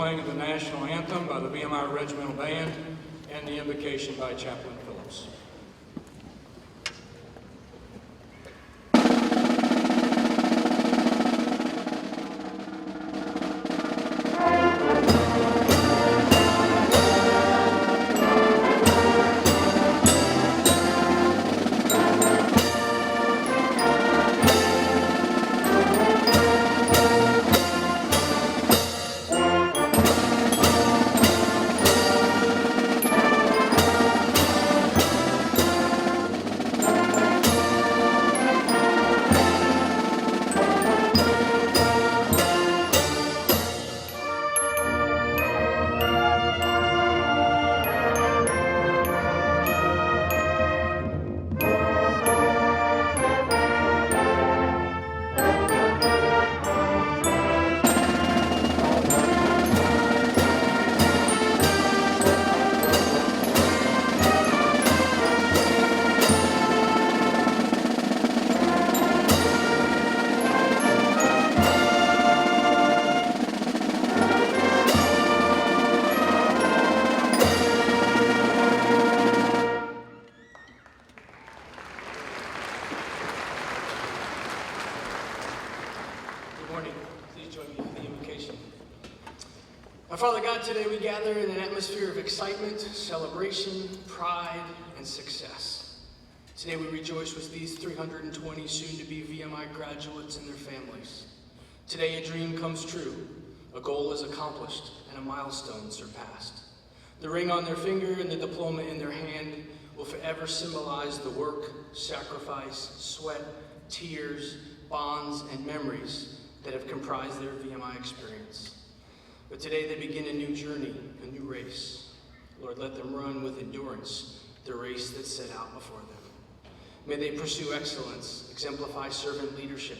playing of the National Anthem by the VMI Regimental Band and the Invocation by Chaplain Phillips. Father God, today we gather in an atmosphere of excitement, celebration, pride, and success. Today we rejoice with these 320 soon-to-be VMI graduates and their families. Today a dream comes true, a goal is accomplished, and a milestone surpassed. The ring on their finger and the diploma in their hand will forever symbolize the work, sacrifice, sweat, tears, bonds, and memories that have comprised their VMI experience. But today they begin a new journey, a new race. Lord, let them run with endurance the race that's set out before them. May they pursue excellence, exemplify servant leadership.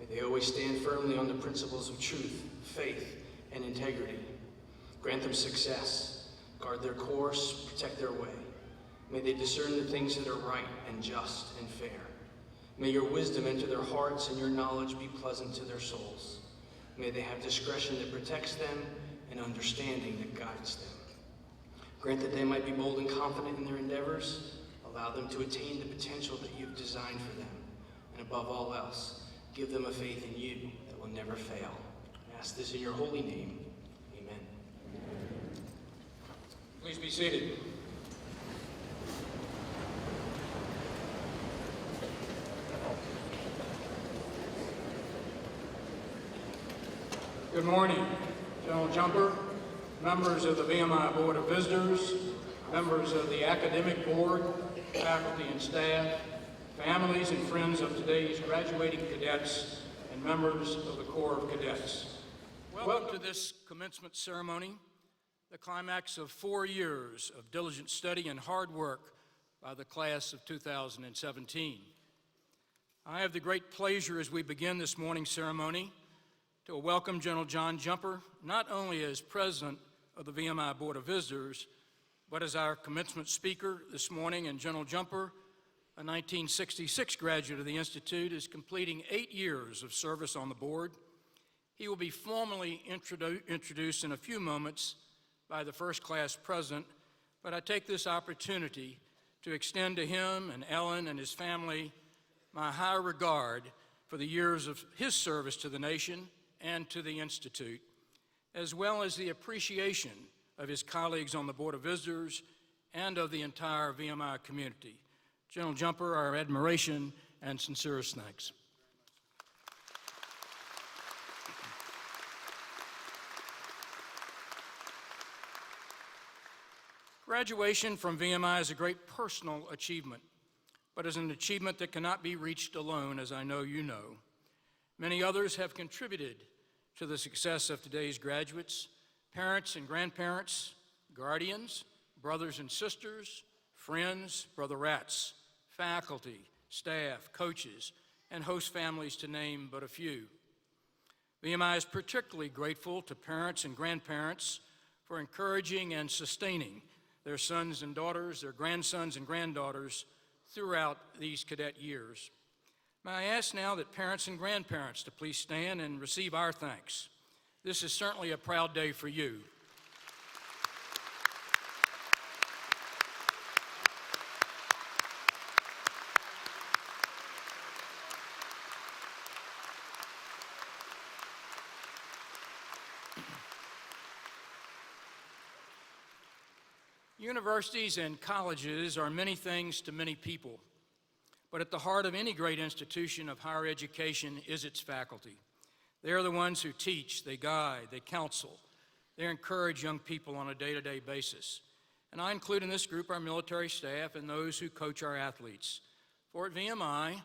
May they always stand firmly on the principles of truth, faith, and integrity. Grant them success, guard their course, protect their way. May they discern the things that are right and just and fair. May your wisdom enter their hearts and your knowledge be pleasant to their souls. May they have discretion that protects them and understanding that guides them. Grant that they might be bold and confident in their endeavors. Allow them to attain the potential that you've designed for them. And above all else, give them a faith in you that will never fail. I ask this in your holy name. Amen. Please be seated. Good morning, General Jumper, members of the VMI Board of Visitors, members of the Academic Board, faculty and staff, families and friends of today's graduating cadets, and members of the Corps of Cadets. Welcome to this commencement ceremony, the climax of 4 years of diligent study and hard work by the class of 2017. I have the great pleasure as we begin this morning's ceremony to welcome General John Jumper, not only as President of the VMI Board of Visitors, but as our commencement speaker this morning. And General Jumper, a 1966 graduate of the Institute, is completing 8 years of service on the board. He will be formally introduced in a few moments by the first class president, but I take this opportunity to extend to him and Ellen and his family my high regard for the years of his service to the nation and to the Institute, as well as the appreciation of his colleagues on the Board of Visitors and of the entire VMI community. General Jumper, our admiration and sincerest thanks. Graduation from VMI is a great personal achievement, but is an achievement that cannot be reached alone, as I know you know. Many others have contributed to the success of today's graduates: parents and grandparents, guardians, brothers and sisters, friends, brotherettes, faculty, staff, coaches, and host families, to name but a few. VMI is particularly grateful to parents and grandparents for encouraging and sustaining their sons and daughters, their grandsons and granddaughters throughout these cadet years. May I ask now that parents and grandparents to please stand and receive our thanks. This is certainly a proud day for you. Universities and colleges are many things to many people, but at the heart of any great institution of higher education is its faculty. They are the ones who teach, they guide, they counsel, they encourage young people on a day-to-day basis. And I include in this group our military staff and those who coach our athletes. For at VMI,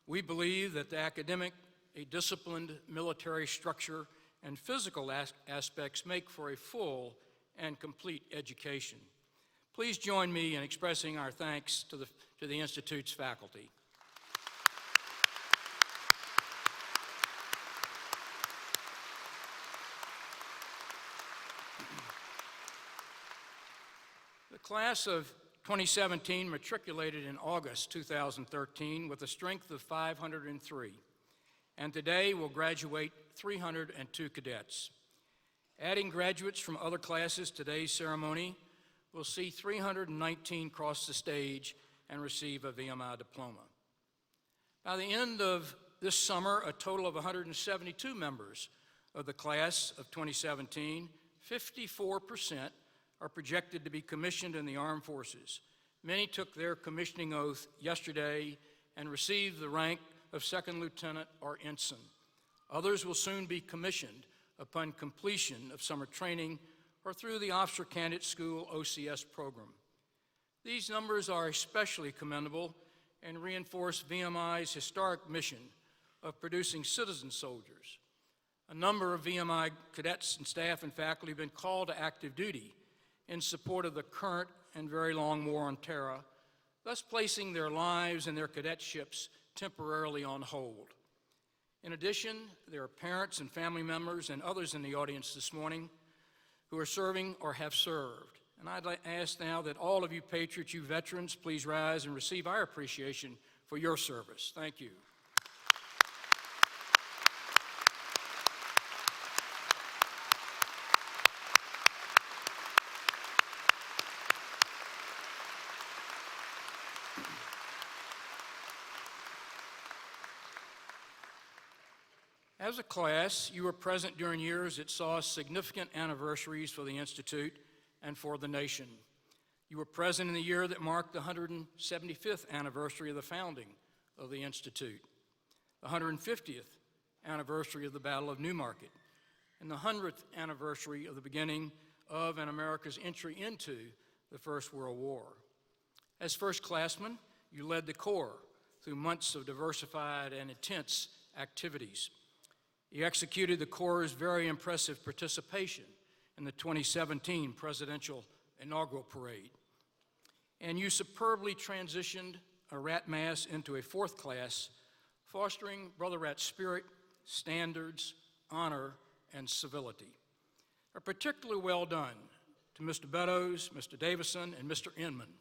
we believe that the academic, a disciplined military structure, and physical aspects make for a full and complete education. Please join me in expressing our thanks to the Institute's faculty. The class of 2017 matriculated in August 2013 with a strength of 503, and today will graduate 302 cadets. Adding graduates from other classes, today's ceremony will see 319 cross the stage and receive a VMI diploma. By the end of this summer, a total of 172 members of the class of 2017, 54% are projected to be commissioned in the armed forces. Many took their commissioning oath yesterday and received the rank of second lieutenant or ensign. Others will soon be commissioned upon completion of summer training or through the Officer Candidate School OCS program. These numbers are especially commendable and reinforce VMI's historic mission of producing citizen soldiers. A number of VMI cadets and staff and faculty have been called to active duty in support of the current and very long war on terror, thus placing their lives and their cadetships temporarily on hold. In addition, there are parents and family members and others in the audience this morning who are serving or have served. And I'd like to ask now that all of you patriots, you veterans, please rise and receive our appreciation for your service. Thank you. As a class, you were present during years that saw significant anniversaries for the Institute and for the nation. You were present in the year that marked the 175th anniversary of the founding of the Institute, the 150th anniversary of the Battle of Newmarket, and the 100th anniversary of the beginning of and America's entry into the First World War. As first-classmen, you led the Corps through months of diversified and intense activities. You executed the Corps' very impressive participation in the 2017 Presidential Inaugural Parade. And you superbly transitioned a rat mass into a fourth class, fostering Brother Rat's spirit, standards, honor, and civility. A particularly well done to Mr. Beddoes, Mr. Davison, and Mr. Inman.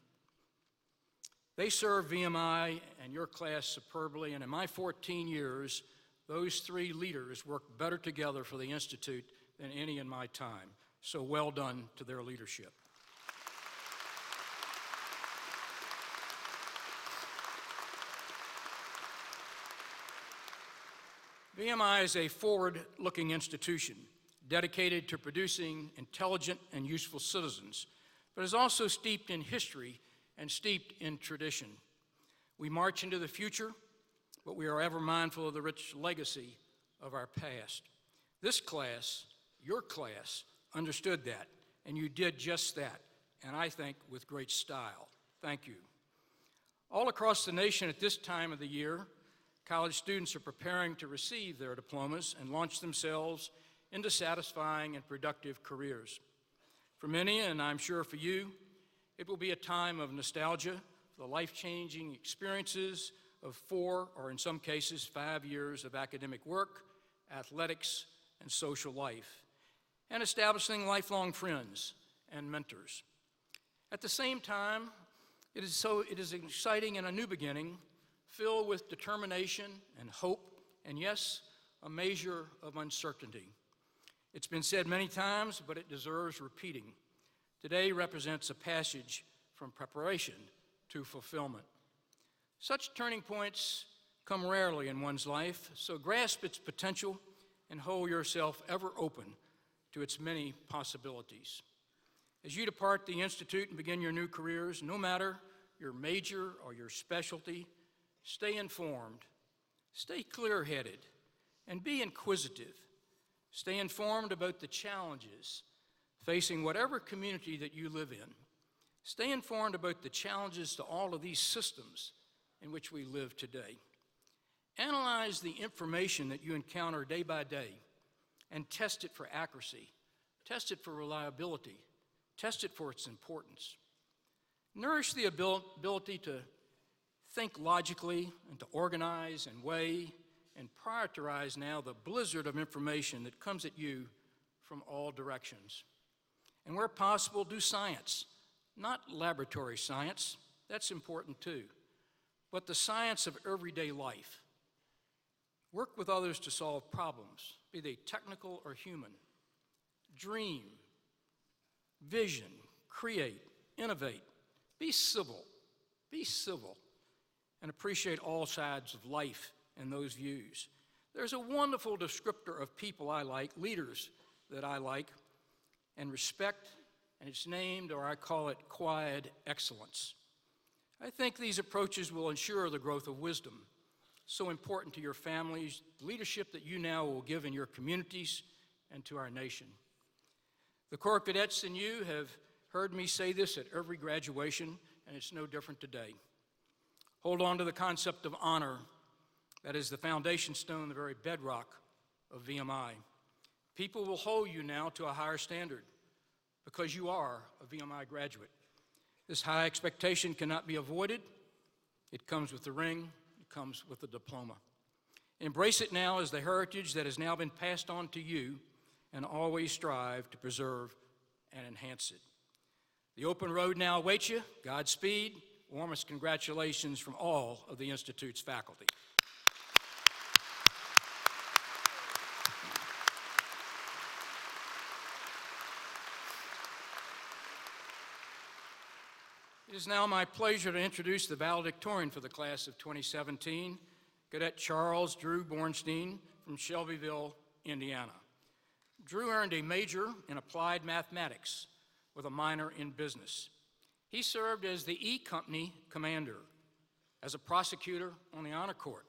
They served VMI and your class superbly, and in my 14 years, those three leaders worked better together for the Institute than any in my time. So well done to their leadership. VMI is a forward-looking institution dedicated to producing intelligent and useful citizens, but is also steeped in history and steeped in tradition. We march into the future, but we are ever mindful of the rich legacy of our past. This class, your class, understood that, and you did just that, and I think with great style. Thank you. All across the nation at this time of the year, college students are preparing to receive their diplomas and launch themselves into satisfying and productive careers. For many, and I'm sure for you, it will be a time of nostalgia for the life-changing experiences of 4, or in some cases 5 years of academic work, athletics, and social life, and establishing lifelong friends and mentors. At the same time, it is exciting and a new beginning, filled with determination and hope, and yes, a measure of uncertainty. It's been said many times, but it deserves repeating. Today represents a passage from preparation to fulfillment. Such turning points come rarely in one's life, so grasp its potential and hold yourself ever open to its many possibilities. As you depart the Institute and begin your new careers, no matter your major or your specialty, stay informed, stay clear-headed, and be inquisitive. Stay informed about the challenges facing whatever community that you live in. Stay informed about the challenges to all of these systems in which we live today. Analyze the information that you encounter day by day and test it for accuracy, test it for reliability, test it for its importance. Nourish the ability to think logically and to organize and weigh and prioritize now the blizzard of information that comes at you from all directions. And where possible, do science, not laboratory science, that's important too, but the science of everyday life. Work with others to solve problems, be they technical or human. Dream, vision, create, innovate. Be civil, and appreciate all sides of life and those views. There's a wonderful descriptor of people I like, leaders that I like and respect, and it's named, or I call it, quiet excellence. I think these approaches will ensure the growth of wisdom, so important to your families, leadership that you now will give in your communities and to our nation. The Corps cadets and you have heard me say this at every graduation, and it's no different today. Hold on to the concept of honor. That is the foundation stone, the very bedrock of VMI. People will hold you now to a higher standard because you are a VMI graduate. This high expectation cannot be avoided. It comes with the ring, it comes with the diploma. Embrace it now as the heritage that has now been passed on to you, and always strive to preserve and enhance it. The open road now awaits you. Godspeed. Warmest congratulations from all of the Institute's faculty. It is now my pleasure to introduce the valedictorian for the class of 2017, Cadet Charles Drew Bornstein from Shelbyville, Indiana. Drew earned a major in applied mathematics with a minor in business. He served as the E Company commander, as a prosecutor on the honor court,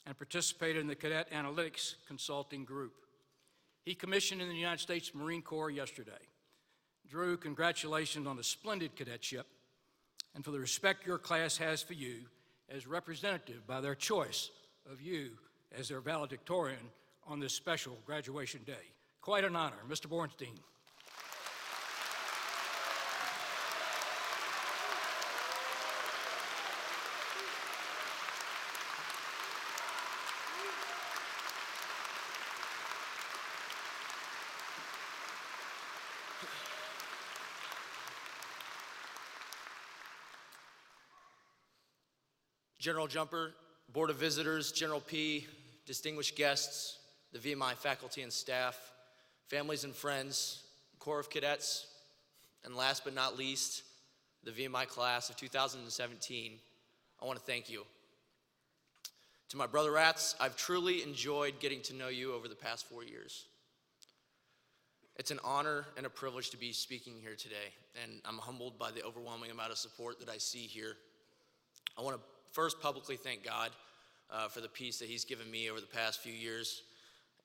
and participated in the Cadet Analytics Consulting Group. He commissioned in the United States Marine Corps yesterday. Drew, congratulations on the splendid cadetship and for the respect your class has for you as representative by their choice of you as their valedictorian on this special graduation day. Quite an honor, Mr. Bornstein. General Jumper, Board of Visitors, General P, distinguished guests, the VMI faculty and staff, families and friends, Corps of Cadets, and last but not least, the VMI class of 2017, I want to thank you. To my brother rats, I've truly enjoyed getting to know you over the past 4 years. It's an honor and a privilege to be speaking here today, and I'm humbled by the overwhelming amount of support that I see here. I want to first publicly thank God for the peace that he's given me over the past few years.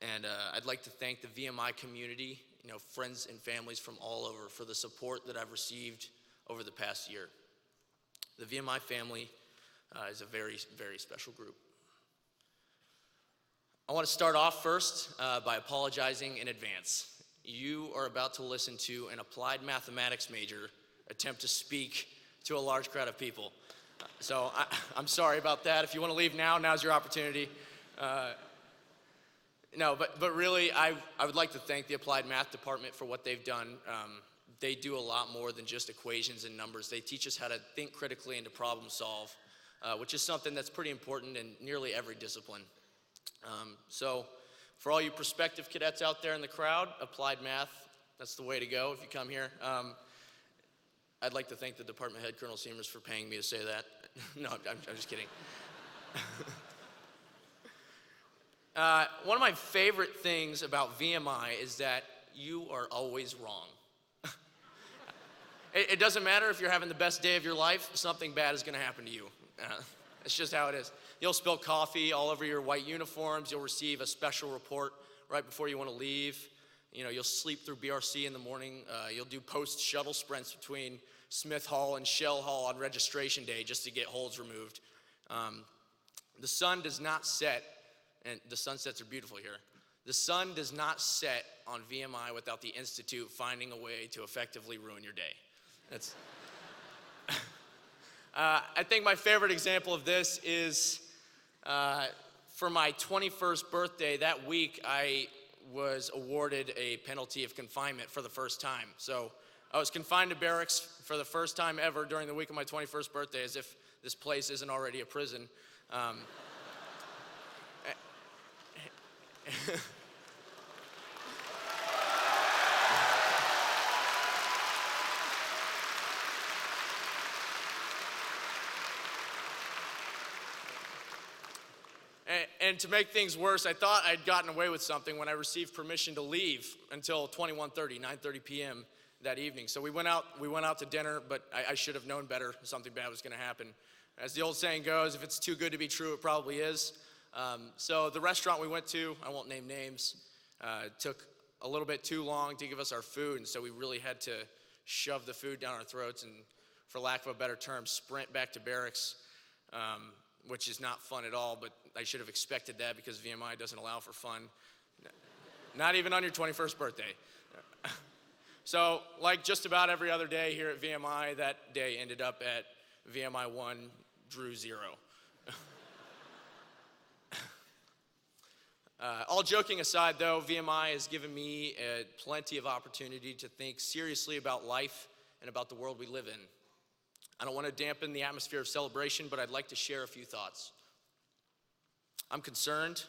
And I'd like to thank the VMI community, friends and families from all over for the support that I've received over the past year. The VMI family is a very, very special group. I want to start off first by apologizing in advance. You are about to listen to an applied mathematics major attempt to speak to a large crowd of people. So I'm sorry about that. If you want to leave now, now's your opportunity. No, but really, I would like to thank the Applied Math Department for what they've done. They do a lot more than just equations and numbers. They teach us how to think critically and to problem solve, which is something that's pretty important in nearly every discipline. So for all you prospective cadets out there in the crowd, Applied Math, that's the way to go if you come here. I'd like to thank the department head, Colonel Seamers, for paying me to say that. No, I'm just kidding. One of my favorite things about VMI is that you are always wrong. It doesn't matter if you're having the best day of your life, something bad is going to happen to you. It's just how it is. You'll spill coffee all over your white uniforms. You'll receive a special report right before you want to leave. You'll sleep through BRC in the morning. You'll do post-shuttle sprints between Smith Hall and Shell Hall on registration day just to get holds removed. The sun does not set, and the sunsets are beautiful here. The sun does not set on VMI without the Institute finding a way to effectively ruin your day. That's. I think my favorite example of this is for my 21st birthday that week, I was awarded a penalty of confinement for the first time. So I was confined to barracks for the first time ever during the week of my 21st birthday, as if this place isn't already a prison. And to make things worse, I thought I'd gotten away with something when I received permission to leave until 9:30 p.m. that evening. So we went out to dinner, but I should have known better. Something bad was going to happen. As the old saying goes, if it's too good to be true, it probably is. So the restaurant we went to, I won't name names, took a little bit too long to give us our food, and so we really had to shove the food down our throats and, for lack of a better term, sprint back to barracks, which is not fun at all, but I should have expected that because VMI doesn't allow for fun. Not even on your 21st birthday. So, like just about every other day here at VMI, that day ended up at VMI 1, Drew 0. All joking aside, though, VMI has given me plenty of opportunity to think seriously about life and about the world we live in. I don't want to dampen the atmosphere of celebration, but I'd like to share a few thoughts. I'm concerned.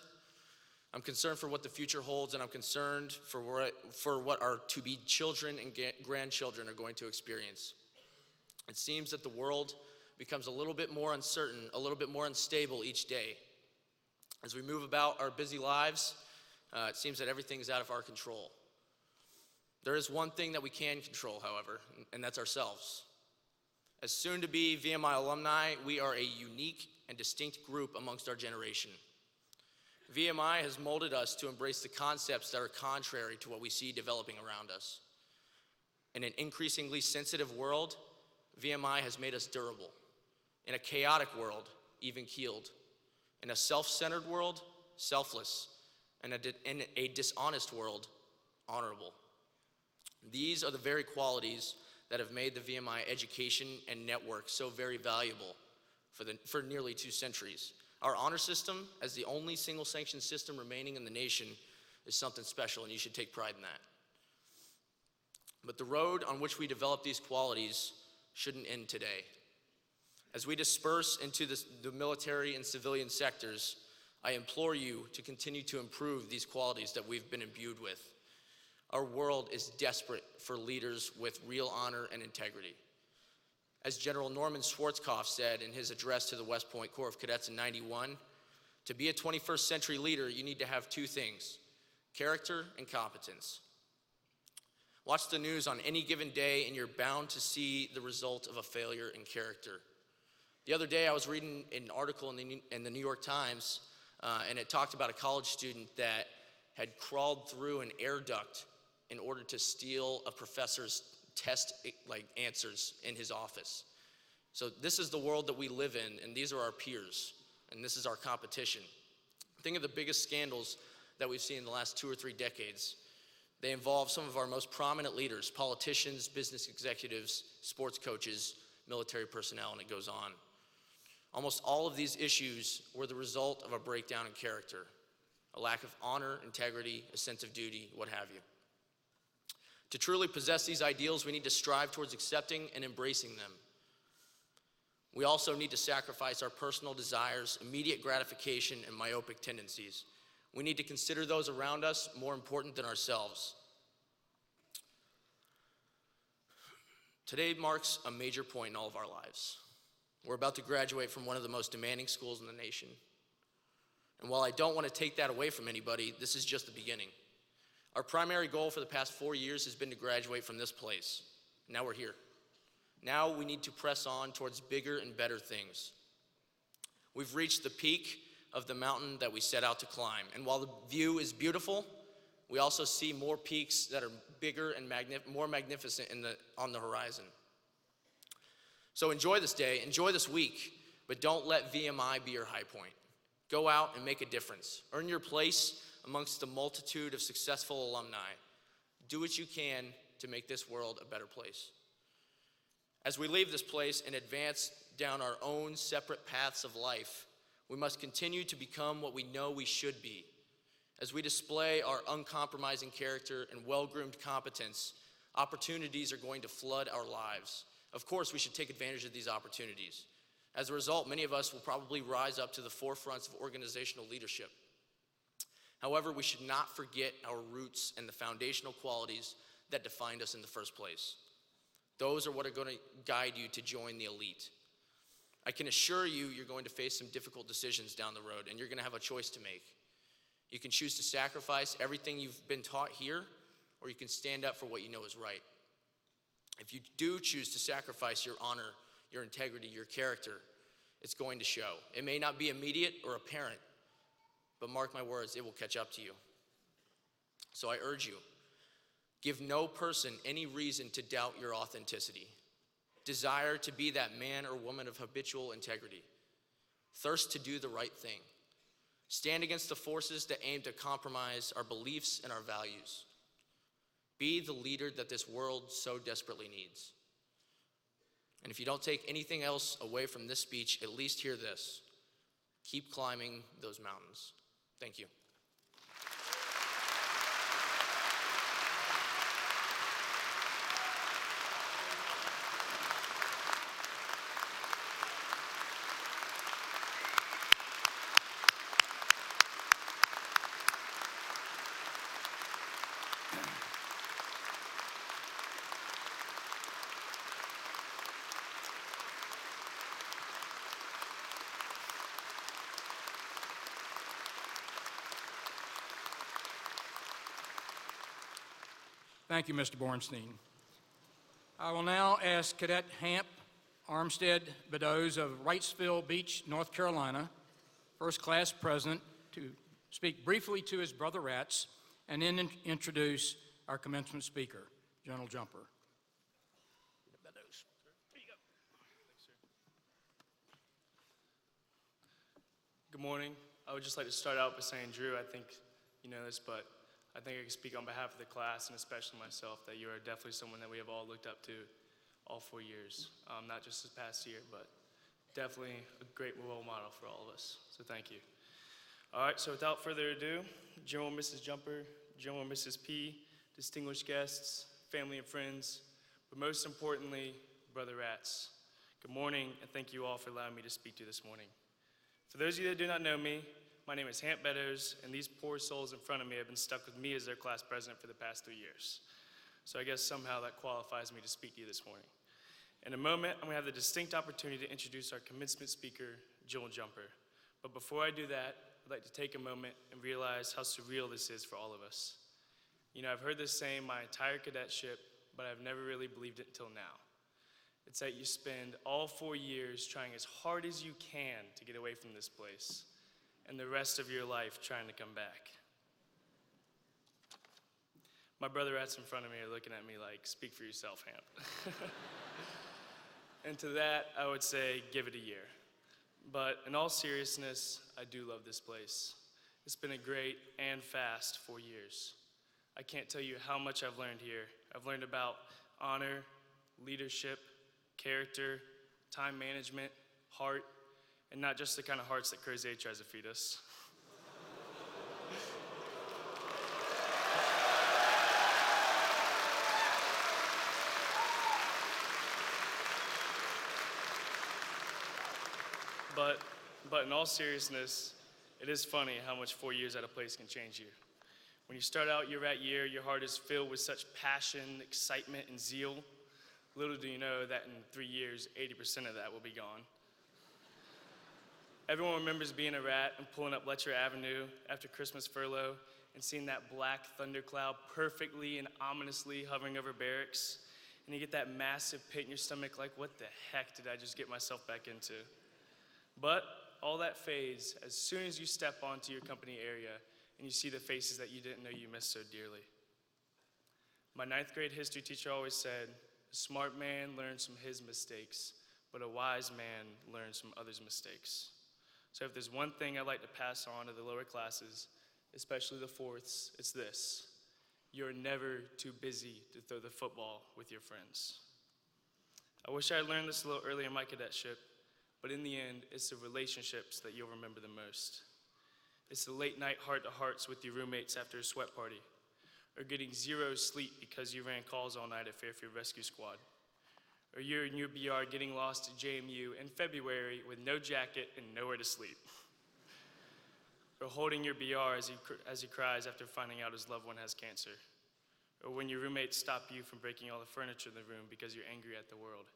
I'm concerned for what the future holds, and I'm concerned for what our to-be children and grandchildren are going to experience. It seems that the world becomes a little bit more uncertain, a little bit more unstable each day. As we move about our busy lives, it seems that everything is out of our control. There is one thing that we can control, however, and that's ourselves. As soon-to-be VMI alumni, we are a unique and distinct group amongst our generation. VMI has molded us to embrace the concepts that are contrary to what we see developing around us. In an increasingly sensitive world, VMI has made us durable. In a chaotic world, even-keeled. In a self-centered world, selfless. And in a dishonest world, honorable. These are the very qualities that have made the VMI education and network so very valuable for nearly 2 centuries. Our honor system, as the only single sanctioned system remaining in the nation, is something special, and you should take pride in that. But the road on which we develop these qualities shouldn't end today. As we disperse into the military and civilian sectors, I implore you to continue to improve these qualities that we've been imbued with. Our world is desperate for leaders with real honor and integrity. As General Norman Schwarzkopf said in his address to the West Point Corps of Cadets in '91, to be a 21st century leader, you need to have 2 things, character and competence. Watch the news on any given day and you're bound to see the result of a failure in character. The other day I was reading an article in the New York Times, and it talked about a college student that had crawled through an air duct in order to steal a professor's test answers in his office. So this is the world that we live in, and these are our peers, and this is our competition. Think of the biggest scandals that we've seen in the last 2 or 3 decades. They involve some of our most prominent leaders, politicians, business executives, sports coaches, military personnel, and it goes on. Almost all of these issues were the result of a breakdown in character, a lack of honor, integrity, a sense of duty, what have you. To truly possess these ideals, we need to strive towards accepting and embracing them. We also need to sacrifice our personal desires, immediate gratification, and myopic tendencies. We need to consider those around us more important than ourselves. Today marks a major point in all of our lives. We're about to graduate from one of the most demanding schools in the nation. And while I don't want to take that away from anybody, this is just the beginning. Our primary goal for the past 4 years has been to graduate from this place. Now we're here. Now we need to press on towards bigger and better things. We've reached the peak of the mountain that we set out to climb. And while the view is beautiful, we also see more peaks that are bigger and more magnificent on the horizon. So enjoy this day, enjoy this week, but don't let VMI be your high point. Go out and make a difference. Earn your place amongst the multitude of successful alumni. Do what you can to make this world a better place. As we leave this place and advance down our own separate paths of life, we must continue to become what we know we should be. As we display our uncompromising character and well-groomed competence, opportunities are going to flood our lives. Of course, we should take advantage of these opportunities. As a result, many of us will probably rise up to the forefronts of organizational leadership. However, we should not forget our roots and the foundational qualities that defined us in the first place. Those are what are going to guide you to join the elite. I can assure you, you're going to face some difficult decisions down the road, and you're going to have a choice to make. You can choose to sacrifice everything you've been taught here, or you can stand up for what you know is right. If you do choose to sacrifice your honor, your integrity, your character, it's going to show. It may not be immediate or apparent, but mark my words, it will catch up to you. So I urge you, give no person any reason to doubt your authenticity. Desire to be that man or woman of habitual integrity. Thirst to do the right thing. Stand against the forces that aim to compromise our beliefs and our values. Be the leader that this world so desperately needs. And if you don't take anything else away from this speech, at least hear this. Keep climbing those mountains. Thank you. Thank you, Mr. Bornstein. I will now ask Cadet Hamp Armstead Beddoes of Wrightsville Beach, North Carolina, first class president, to speak briefly to his brotherettes and then introduce our commencement speaker, General Jumper. Good morning. I would just like to start out by saying, Drew, I think you know this, but I think I can speak on behalf of the class and especially myself that you are definitely someone that we have all looked up to all 4 years, not just this past year, but definitely a great role model for all of us. So thank you. All right, so without further ado, General and Mrs. Jumper, General and Mrs. P, distinguished guests, family and friends, but most importantly, brotherettes. Good morning, and thank you all for allowing me to speak to you this morning. For those of you that do not know me, my name is Hamp Beddoes, and these poor souls in front of me have been stuck with me as their class president for the past 3 years. So I guess somehow that qualifies me to speak to you this morning. In a moment, I'm going to have the distinct opportunity to introduce our commencement speaker, General Jumper. But before I do that, I'd like to take a moment and realize how surreal this is for all of us. You know, I've heard this saying my entire cadetship, but I've never really believed it until now. It's that you spend all 4 years trying as hard as you can to get away from this place, and the rest of your life trying to come back. My brotherettes in front of me are looking at me like, speak for yourself, Hamp. And to that, I would say, give it a year. But in all seriousness, I do love this place. It's been a great and fast 4 years. I can't tell you how much I've learned here. I've learned about honor, leadership, character, time management, heart, and not just the kind of hearts that Crozet tries to feed us. But in all seriousness, it is funny how much 4 years at a place can change you. When you start out year at year, your heart is filled with such passion, excitement, and zeal. Little do you know that in 3 years, 80% of that will be gone. Everyone remembers being a rat and pulling up Letcher Avenue after Christmas furlough and seeing that black thundercloud perfectly and ominously hovering over barracks. And you get that massive pit in your stomach like, what the heck did I just get myself back into? But all that fades as soon as you step onto your company area and you see the faces that you didn't know you missed so dearly. My 9th grade history teacher always said, a smart man learns from his mistakes, but a wise man learns from others' mistakes. So if there's one thing I'd like to pass on to the lower classes, especially the fourths, it's this. You're never too busy to throw the football with your friends. I wish I had learned this a little earlier in my cadetship, but in the end, it's the relationships that you'll remember the most. It's the late night heart-to-hearts with your roommates after a sweat party, or getting 0 sleep because you ran calls all night at Fairfield Rescue Squad, or you're in your BR getting lost at JMU in February with no jacket and nowhere to sleep, or holding your BR as he cries after finding out his loved one has cancer, or when your roommates stop you from breaking all the furniture in the room because you're angry at the world,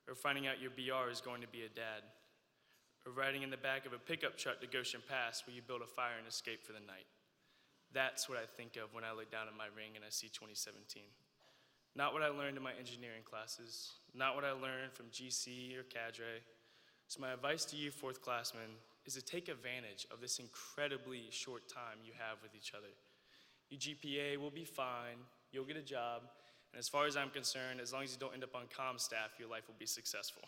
or finding out your BR is going to be a dad, or riding in the back of a pickup truck to Goshen Pass where you build a fire and escape for the night. That's what I think of when I look down at my ring and I see 2017. Not what I learned in my engineering classes, not what I learned from GC or cadre. So my advice to you, fourth classmen, is to take advantage of this incredibly short time you have with each other. Your GPA will be fine, you'll get a job, and as far as I'm concerned, as long as you don't end up on comm staff, your life will be successful.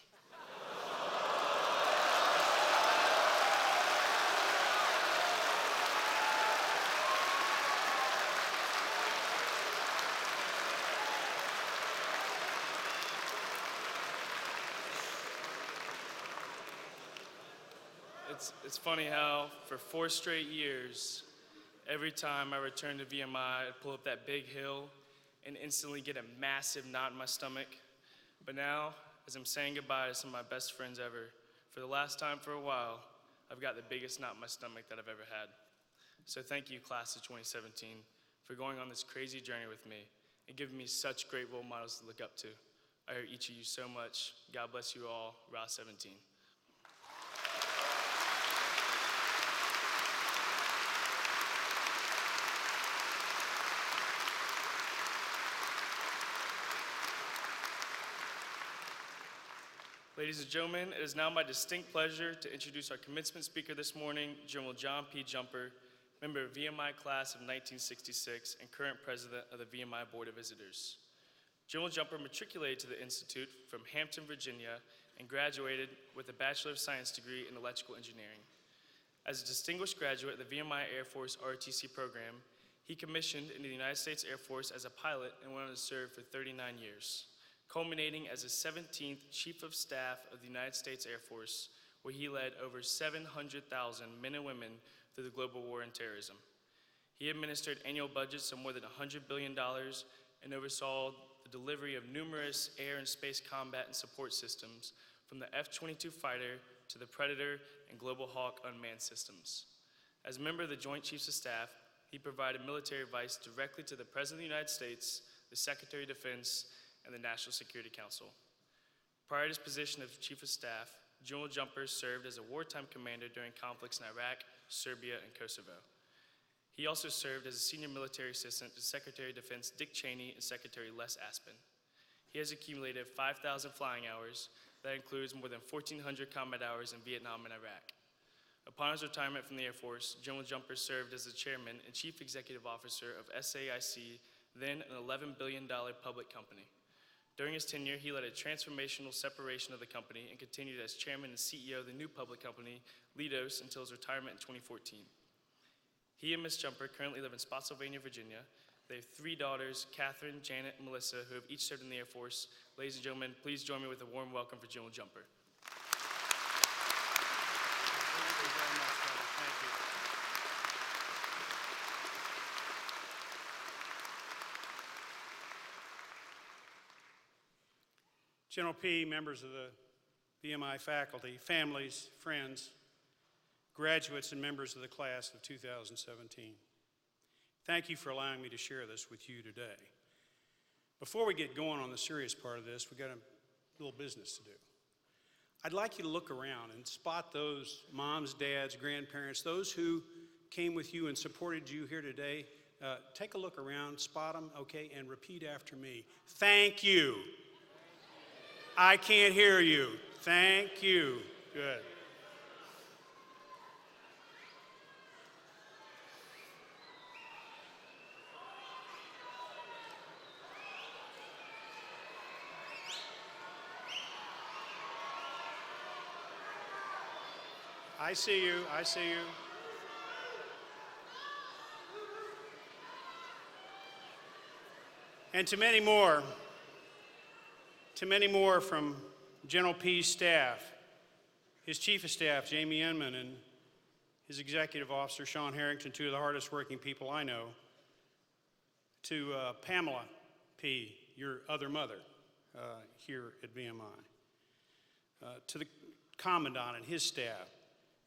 it's funny how for 4 straight years, every time I return to VMI, I'd pull up that big hill and instantly get a massive knot in my stomach. But now, as I'm saying goodbye to some of my best friends ever, for the last time for a while, I've got the biggest knot in my stomach that I've ever had. So thank you, class of 2017, for going on this crazy journey with me and giving me such great role models to look up to. I owe each of you so much. God bless you all. Rouse 17. Ladies and gentlemen, it is now my distinct pleasure to introduce our commencement speaker this morning, General John P. Jumper, member of VMI class of 1966 and current president of the VMI Board of Visitors. General Jumper matriculated to the Institute from Hampton, Virginia, and graduated with a Bachelor of Science degree in electrical engineering. As a distinguished graduate of the VMI Air Force ROTC program, he commissioned into the United States Air Force as a pilot and went on to serve for 39 years, culminating as the 17th Chief of Staff of the United States Air Force, where he led over 700,000 men and women through the global war on terrorism. He administered annual budgets of more than $100 billion and oversaw the delivery of numerous air and space combat and support systems, from the F-22 fighter to the Predator and Global Hawk unmanned systems. As a member of the Joint Chiefs of Staff, he provided military advice directly to the President of the United States, the Secretary of Defense, and the National Security Council. Prior to his position of Chief of Staff, General Jumper served as a wartime commander during conflicts in Iraq, Serbia, and Kosovo. He also served as a senior military assistant to Secretary of Defense Dick Cheney and Secretary Les Aspin. He has accumulated 5,000 flying hours. That includes more than 1,400 combat hours in Vietnam and Iraq. Upon his retirement from the Air Force, General Jumper served as the chairman and chief executive officer of SAIC, then an $11 billion public company. During his tenure, he led a transformational separation of the company and continued as chairman and CEO of the new public company, Leidos, until his retirement in 2014. He and Ms. Jumper currently live in Spotsylvania, Virginia. They have 3 daughters, Catherine, Janet, and Melissa, who have each served in the Air Force. Ladies and gentlemen, please join me with a warm welcome for General Jumper. Thank you very much, brother. Thank you. General P., members of the VMI faculty, families, friends, graduates, and members of the class of 2017. Thank you for allowing me to share this with you today. Before we get going on the serious part of this, we've got a little business to do. I'd like you to look around and spot those moms, dads, grandparents, those who came with you and supported you here today. Take a look around, spot them, okay, and repeat after me. Thank you. I can't hear you. Thank you. Good. I see you. I see you. And to many more from General P's staff, his Chief of Staff, Jamie Inman, and his Executive Officer, Sean Harrington, 2 of the hardest working people I know, to Pamela P., your other mother here at VMI, to the Commandant and his staff,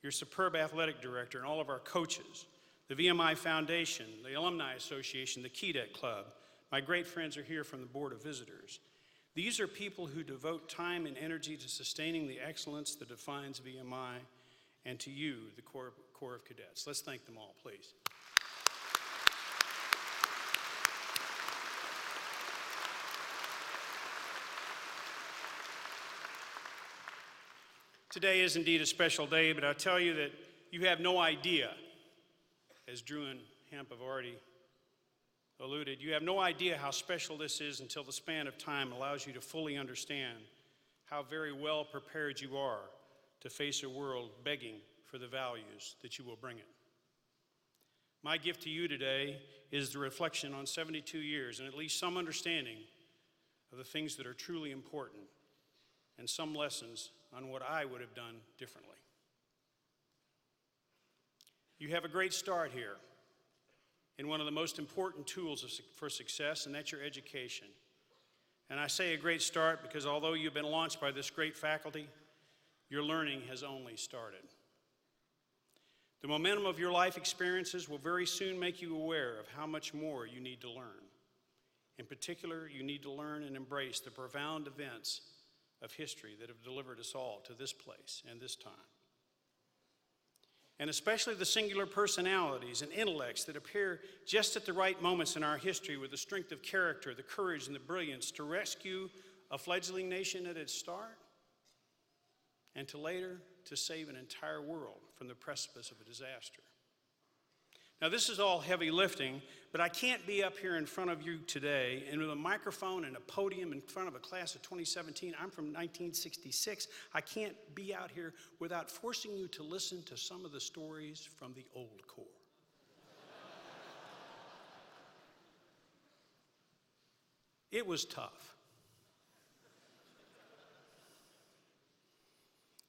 your superb athletic director, and all of our coaches, the VMI Foundation, the Alumni Association, the Keynote Club. My great friends are here from the Board of Visitors. These are people who devote time and energy to sustaining the excellence that defines VMI, and to you, the Corps of Cadets. Let's thank them all, please. Today is indeed a special day, but I'll tell you that you have no idea, as Drew and Hemp have already alluded, you have no idea how special this is until the span of time allows you to fully understand how very well prepared you are to face a world begging for the values that you will bring it. My gift to you today is the reflection on 72 years and at least some understanding of the things that are truly important and some lessons on what I would have done differently. You have a great start here in one of the most important tools for success, and that's your education. And I say a great start because although you've been launched by this great faculty, your learning has only started. The momentum of your life experiences will very soon make you aware of how much more you need to learn. In particular, you need to learn and embrace the profound events of history that have delivered us all to this place and this time. And especially the singular personalities and intellects that appear just at the right moments in our history with the strength of character, the courage, and the brilliance to rescue a fledgling nation at its start, and to later to save an entire world from the precipice of a disaster. Now, this is all heavy lifting, but I can't be up here in front of you today and with a microphone and a podium in front of a class of 2017. I'm from 1966. I can't be out here without forcing you to listen to some of the stories from the old Corps. It was tough.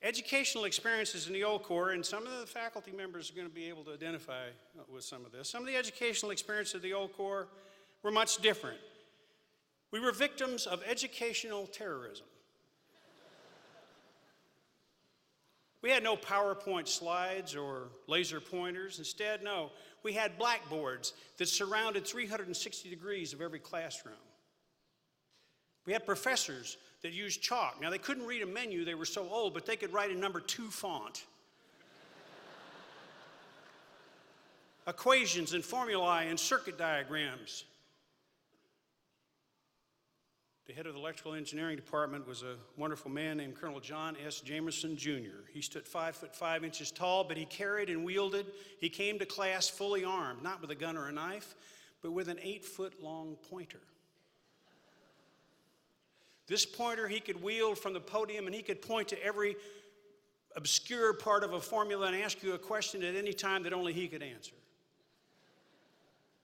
Educational experiences in the old Corps, and some of the faculty members are going to be able to identify with some of this. Some of the educational experiences of the old Corps were much different. We were victims of educational terrorism. We had no PowerPoint slides or laser pointers. Instead, no, we had blackboards that surrounded 360 degrees of every classroom. We had professors that used chalk. Now, they couldn't read a menu, they were so old, but they could write in number 2 font. Equations and formulae and circuit diagrams. The head of the electrical engineering department was a wonderful man named Colonel John S. Jamerson, Jr. He stood 5'5" tall, but he carried and wielded. He came to class fully armed, not with a gun or a knife, but with an 8-foot-long pointer. This pointer he could wield from the podium, and he could point to every obscure part of a formula and ask you a question at any time that only he could answer.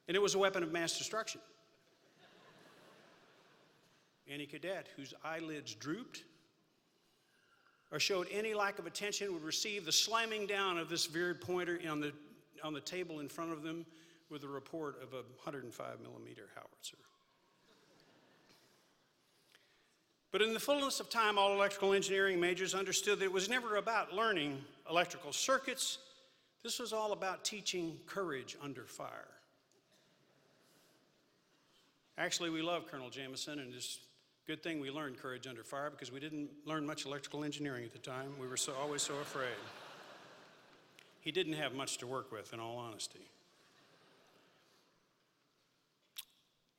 And it was a weapon of mass destruction. Any cadet whose eyelids drooped or showed any lack of attention would receive the slamming down of this veered pointer on the table in front of them with the report of a 105-millimeter howitzer. But in the fullness of time, all electrical engineering majors understood that it was never about learning electrical circuits. This was all about teaching courage under fire. Actually, we love Colonel Jameson, and it's a good thing we learned courage under fire because we didn't learn much electrical engineering at the time. We were always so afraid. He didn't have much to work with, in all honesty.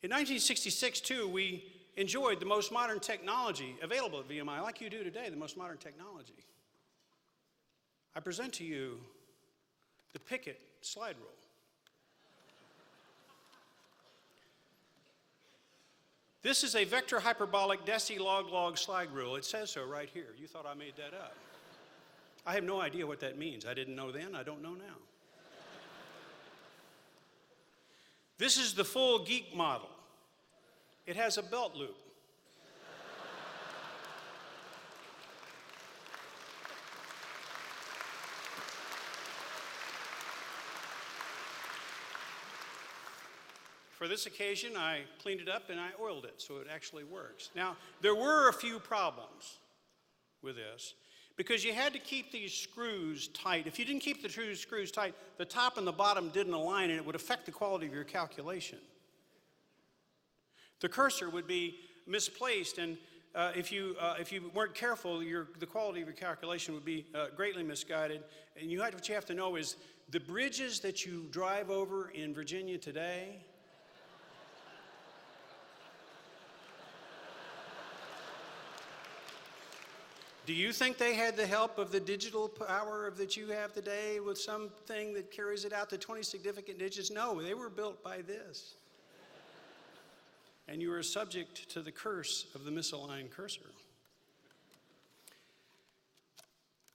In 1966, too, we enjoyed the most modern technology available at VMI, like you do today, the most modern technology. I present to you the Pickett slide rule. This is a vector hyperbolic deci-log-log slide rule. It says so right here. You thought I made that up. I have no idea what that means. I didn't know then, I don't know now. This is the full geek model. It has a belt loop. For this occasion, I cleaned it up and I oiled it so it actually works. Now, there were a few problems with this because you had to keep these screws tight. If you didn't keep the two screws tight, the top and the bottom didn't align and it would affect the quality of your calculation. The cursor would be misplaced, and if you weren't careful, the quality of your calculation would be greatly misguided. And what you have to know is the bridges that you drive over in Virginia today, do you think they had the help of the digital power that you have today with something that carries it out to 20 significant digits? No, they were built by this. And you are subject to the curse of the misaligned cursor.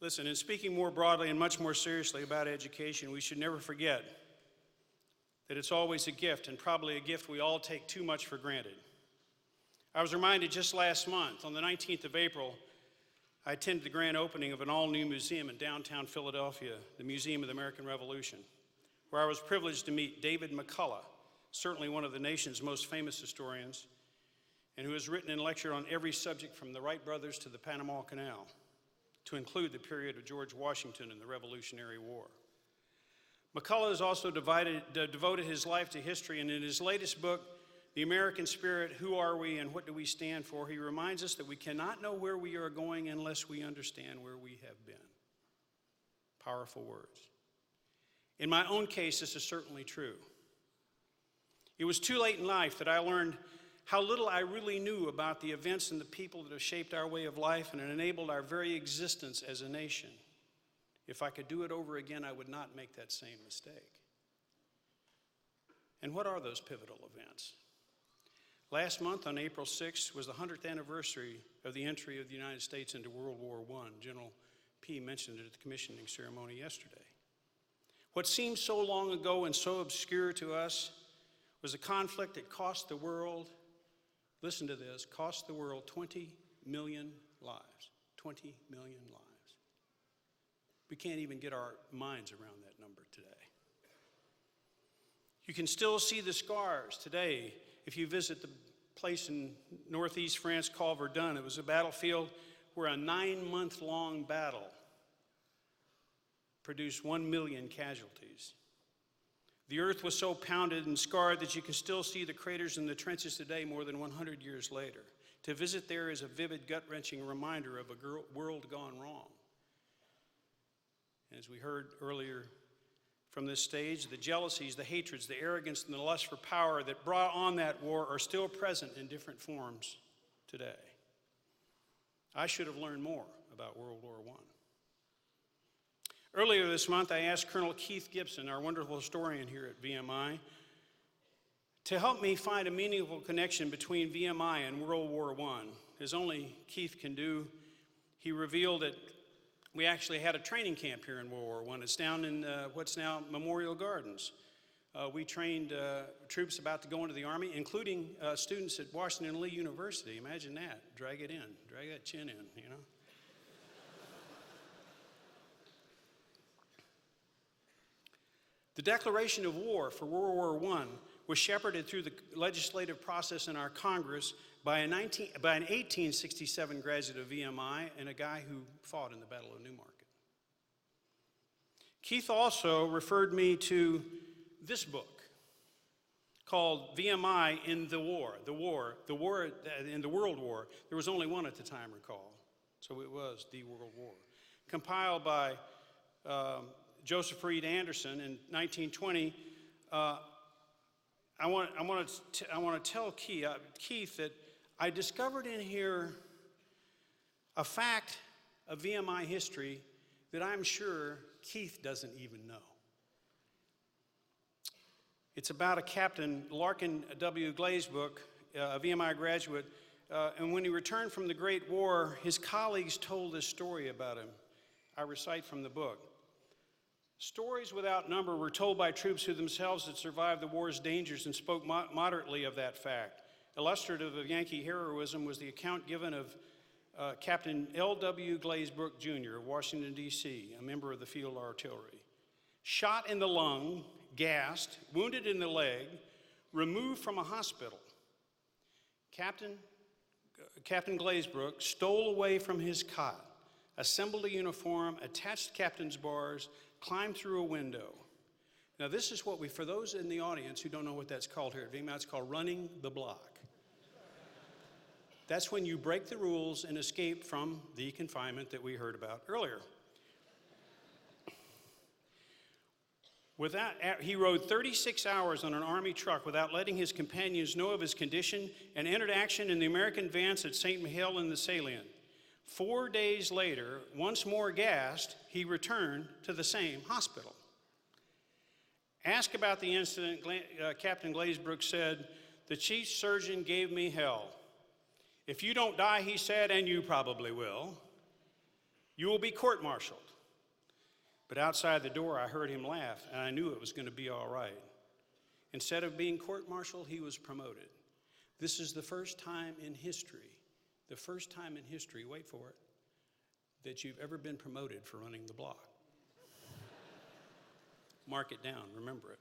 Listen, in speaking more broadly and much more seriously about education, we should never forget that it's always a gift, and probably a gift we all take too much for granted. I was reminded just last month, on the 19th of April, I attended the grand opening of an all-new museum in downtown Philadelphia, the Museum of the American Revolution. where I was privileged to meet David McCullough, certainly one of the nation's most famous historians, and who has written and lectured on every subject from the Wright brothers to the Panama Canal, to include the period of George Washington and the Revolutionary War. McCullough has also devoted his life to history, and in his latest book, The American Spirit, Who Are We and What Do We Stand For?, he reminds us that we cannot know where we are going unless we understand where we have been. Powerful words. In my own case, this is certainly true. It was too late in life that I learned how little I really knew about the events and the people that have shaped our way of life and enabled our very existence as a nation. If I could do it over again, I would not make that same mistake. And what are those pivotal events? Last month, on April 6th, was the 100th anniversary of the entry of the United States into World War I. General P. mentioned it at the commissioning ceremony yesterday. What seemed so long ago and so obscure to us was a conflict that cost the world, listen to this, cost the world 20 million lives. 20 million lives. We can't even get our minds around that number today. You can still see the scars today if you visit the place in northeast France called Verdun. It was a battlefield where a 9-month-long battle produced 1 million casualties. The earth was so pounded and scarred that you can still see the craters in the trenches today more than 100 years later. To visit there is a vivid, gut-wrenching reminder of a world gone wrong. As we heard earlier from this stage, the jealousies, the hatreds, the arrogance, and the lust for power that brought on that war are still present in different forms today. I should have learned more about World War I. Earlier this month, I asked Colonel Keith Gibson, our wonderful historian here at VMI, to help me find a meaningful connection between VMI and World War I. As only Keith can do, he revealed that we actually had a training camp here in World War I. It's down in what's now Memorial Gardens. We trained troops about to go into the Army, including students at Washington Lee University. Imagine that. Drag it in. Drag that chin in, you know. The declaration of war for World War I was shepherded through the legislative process in our Congress by an 1867 graduate of VMI and a guy who fought in the Battle of Newmarket. Keith also referred me to this book called VMI in the War. The war in the World War. There was only one at the time, recall. So it was the World War. Compiled by Joseph Reed Anderson in 1920. I want to tell Keith that I discovered in here a fact of VMI history that I'm sure Keith doesn't even know. It's about a Captain Larkin W. Glazebrook, a VMI graduate, and when he returned from the Great War, his colleagues told this story about him. I recite from the book. Stories without number were told by troops who themselves had survived the war's dangers and spoke moderately of that fact. Illustrative of Yankee heroism was the account given of Captain L.W. Glazebrook, Jr. of Washington, D.C., a member of the Field Artillery. Shot in the lung, gassed, wounded in the leg, removed from a hospital. Captain Glazebrook stole away from his cot, assembled a uniform, attached captain's bars, climbed through a window. Now this is what for those in the audience who don't know what that's called here at VMI, it's called running the block. That's when you break the rules and escape from the confinement that we heard about earlier. He rode 36 hours on an Army truck without letting his companions know of his condition and entered action in the American advance at St. Mihiel in the salient. 4 days later, once more gassed, he returned to the same hospital. Asked about the incident, Captain Glazebrook said, "The chief surgeon gave me hell. If you don't die," he said, "and you probably will, you will be court-martialed." But outside the door, I heard him laugh, and I knew it was going to be all right. Instead of being court-martialed, he was promoted. This is the first time in history, wait for it, that you've ever been promoted for running the block. Mark it down, remember it.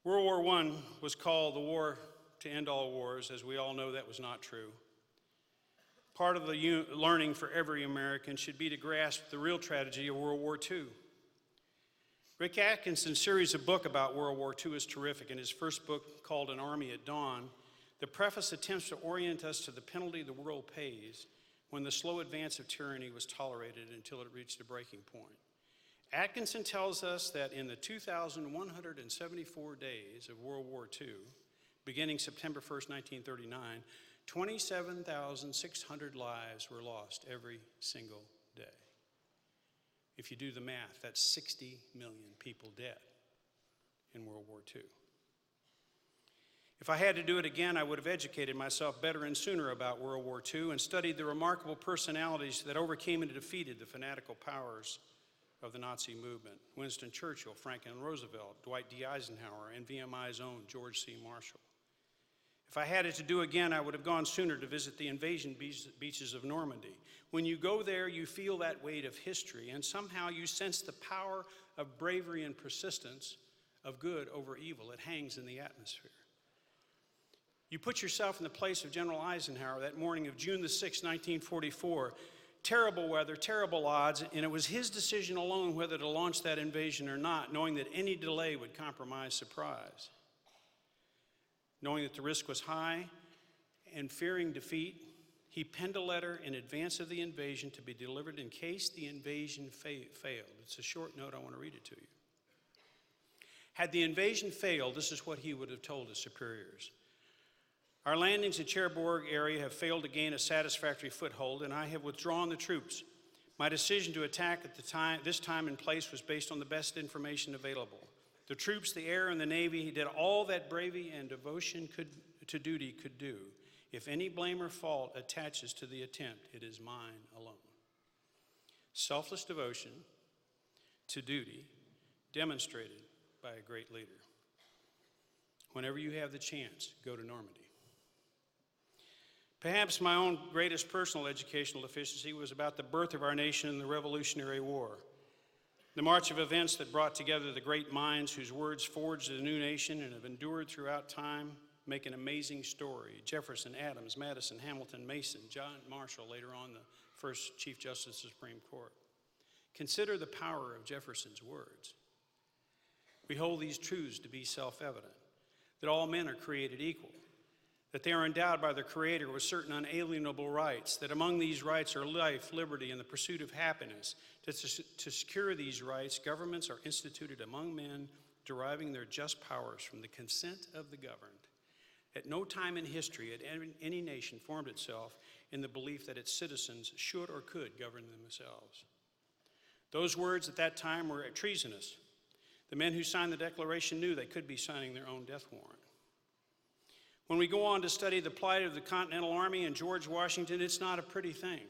World War I was called the war to end all wars. As we all know, that was not true. Part of the learning for every American should be to grasp the real tragedy of World War II. Rick Atkinson's series of books about World War II is terrific. In his first book, called An Army at Dawn, the preface attempts to orient us to the penalty the world pays when the slow advance of tyranny was tolerated until it reached a breaking point. Atkinson tells us that in the 2,174 days of World War II, beginning September 1st, 1939, 27,600 lives were lost every single day. If you do the math, that's 60 million people dead in World War II. If I had to do it again, I would have educated myself better and sooner about World War II and studied the remarkable personalities that overcame and defeated the fanatical powers of the Nazi movement: Winston Churchill, Franklin Roosevelt, Dwight D. Eisenhower, and VMI's own George C. Marshall. If I had it to do again, I would have gone sooner to visit the invasion beaches of Normandy. When you go there, you feel that weight of history, and somehow you sense the power of bravery and persistence of good over evil. It hangs in the atmosphere. You put yourself in the place of General Eisenhower that morning of June the 6th, 1944. Terrible weather, terrible odds, and it was his decision alone whether to launch that invasion or not, knowing that any delay would compromise surprise. Knowing that the risk was high and fearing defeat, he penned a letter in advance of the invasion to be delivered in case the invasion failed. It's a short note, I want to read it to you. Had the invasion failed, this is what he would have told his superiors. Our landings in Cherbourg area have failed to gain a satisfactory foothold, and I have withdrawn the troops. My decision to attack at this time and place was based on the best information available. The troops, the air, and the Navy did all that bravery and devotion to duty could do. If any blame or fault attaches to the attempt, it is mine alone. Selfless devotion to duty demonstrated by a great leader. Whenever you have the chance, go to Normandy. Perhaps my own greatest personal educational deficiency was about the birth of our nation in the Revolutionary War. The march of events that brought together the great minds whose words forged a new nation and have endured throughout time make an amazing story. Jefferson, Adams, Madison, Hamilton, Mason, John Marshall, later on the first Chief Justice of the Supreme Court. Consider the power of Jefferson's words. We hold these truths to be self-evident, that all men are created equal, that they are endowed by their Creator with certain unalienable rights, that among these rights are life, liberty, and the pursuit of happiness. To secure these rights, governments are instituted among men, deriving their just powers from the consent of the governed. At no time in history had any nation formed itself in the belief that its citizens should or could govern themselves. Those words at that time were treasonous. The men who signed the Declaration knew they could be signing their own death warrant. When we go on to study the plight of the Continental Army and George Washington, it's not a pretty thing.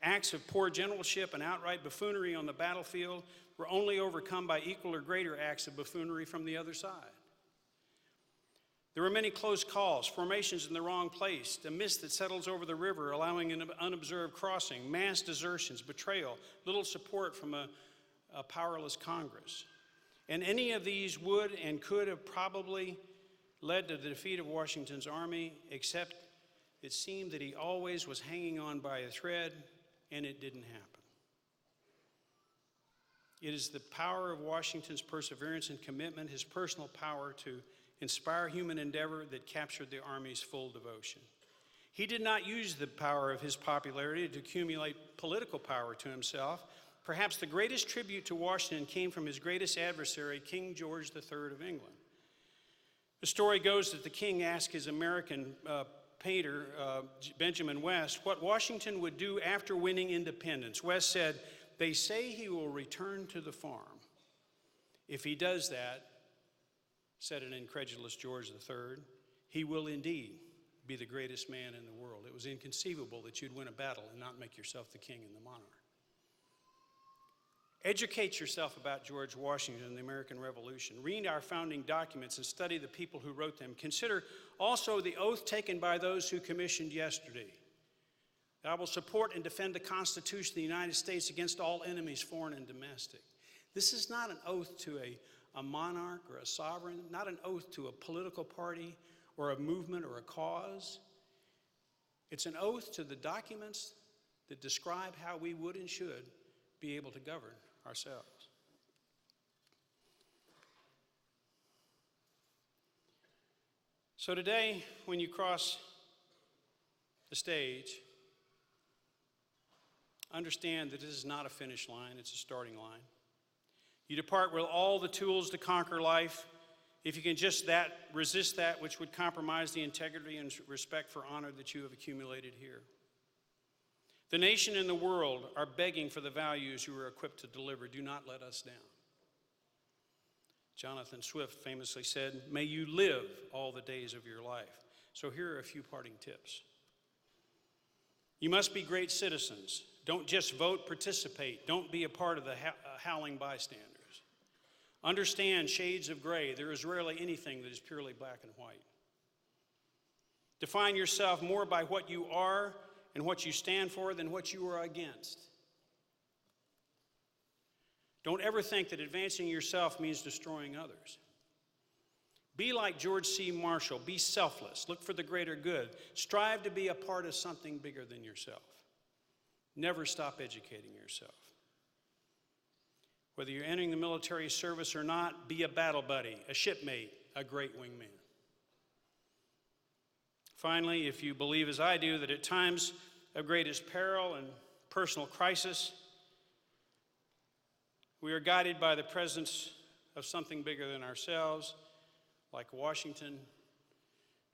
Acts of poor generalship and outright buffoonery on the battlefield were only overcome by equal or greater acts of buffoonery from the other side. There were many close calls, formations in the wrong place, a mist that settles over the river, allowing an unobserved crossing, mass desertions, betrayal, little support from a powerless Congress. And any of these would and could have probably led to the defeat of Washington's army, except it seemed that he always was hanging on by a thread, and it didn't happen. It is the power of Washington's perseverance and commitment, his personal power to inspire human endeavor, that captured the Army's full devotion. He did not use the power of his popularity to accumulate political power to himself. Perhaps the greatest tribute to Washington came from his greatest adversary, King George III of England. The story goes that the king asked his American painter, Benjamin West, what Washington would do after winning independence. West said, "They say he will return to the farm. If he does that," said an incredulous George III, "he will indeed be the greatest man in the world." It was inconceivable that you'd win a battle and not make yourself the king and the monarch. Educate yourself about George Washington and the American Revolution. Read our founding documents and study the people who wrote them. Consider also the oath taken by those who commissioned yesterday. that I will support and defend the Constitution of the United States against all enemies, foreign and domestic. This is not an oath to a monarch or a sovereign, not an oath to a political party or a movement or a cause. It's an oath to the documents that describe how we would and should be able to govern ourselves. So today, when you cross the stage, understand that this is not a finish line, it's a starting line. You depart with all the tools to conquer life. If you can just resist that which would compromise the integrity and respect for honor that you have accumulated here. The nation and the world are begging for the values you are equipped to deliver. Do not let us down. Jonathan Swift famously said, "May you live all the days of your life." So here are a few parting tips. You must be great citizens. Don't just vote, participate. Don't be a part of the howling bystanders. Understand shades of gray. There is rarely anything that is purely black and white. Define yourself more by what you are and what you stand for than what you are against. Don't ever think that advancing yourself means destroying others. Be like George C. Marshall. Be selfless. Look for the greater good. Strive to be a part of something bigger than yourself. Never stop educating yourself. Whether you're entering the military service or not, be a battle buddy, a shipmate, a great wingman. Finally, if you believe as I do that at times of greatest peril and personal crisis, we are guided by the presence of something bigger than ourselves, like Washington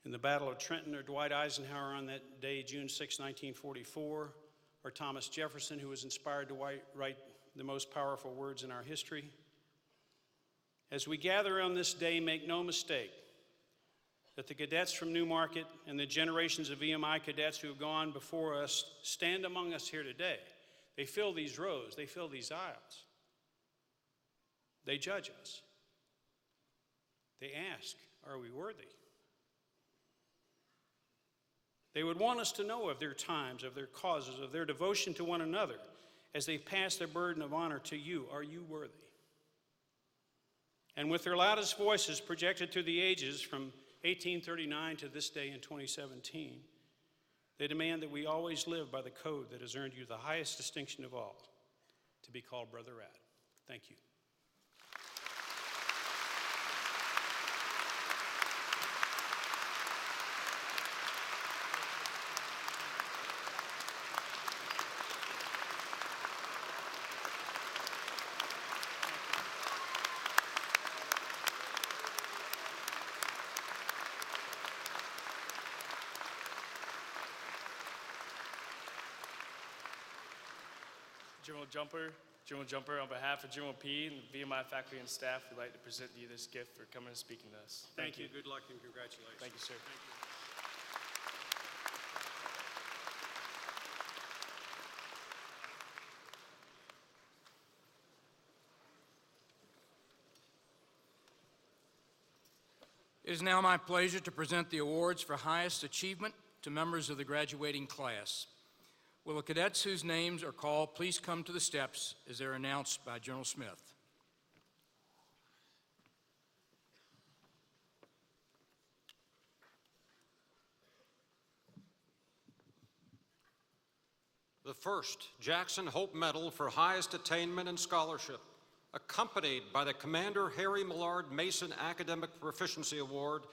in the Battle of Trenton, or Dwight Eisenhower on that day, June 6, 1944, or Thomas Jefferson, who was inspired to write the most powerful words in our history. As we gather on this day, make no mistake that the cadets from Newmarket and the generations of VMI cadets who have gone before us stand among us here today. They fill these rows, they fill these aisles. They judge us. They ask, are we worthy? They would want us to know of their times, of their causes, of their devotion to one another as they pass their burden of honor to you. Are you worthy? And with their loudest voices projected through the ages from 1839 to this day in 2017, they demand that we always live by the code that has earned you the highest distinction of all, to be called Brother Rad. Thank you. General Jumper, on behalf of General P and the VMI faculty and staff, we'd like to present you this gift for coming and speaking to us. Thank you. Good luck and congratulations. Thank you, sir. Thank you. It is now my pleasure to present the awards for highest achievement to members of the graduating class. Will the cadets whose names are called please come to the steps as they're announced by General Smith. The first Jackson Hope Medal for highest attainment and scholarship, accompanied by the Commander Harry Millard Mason Academic Proficiency Award,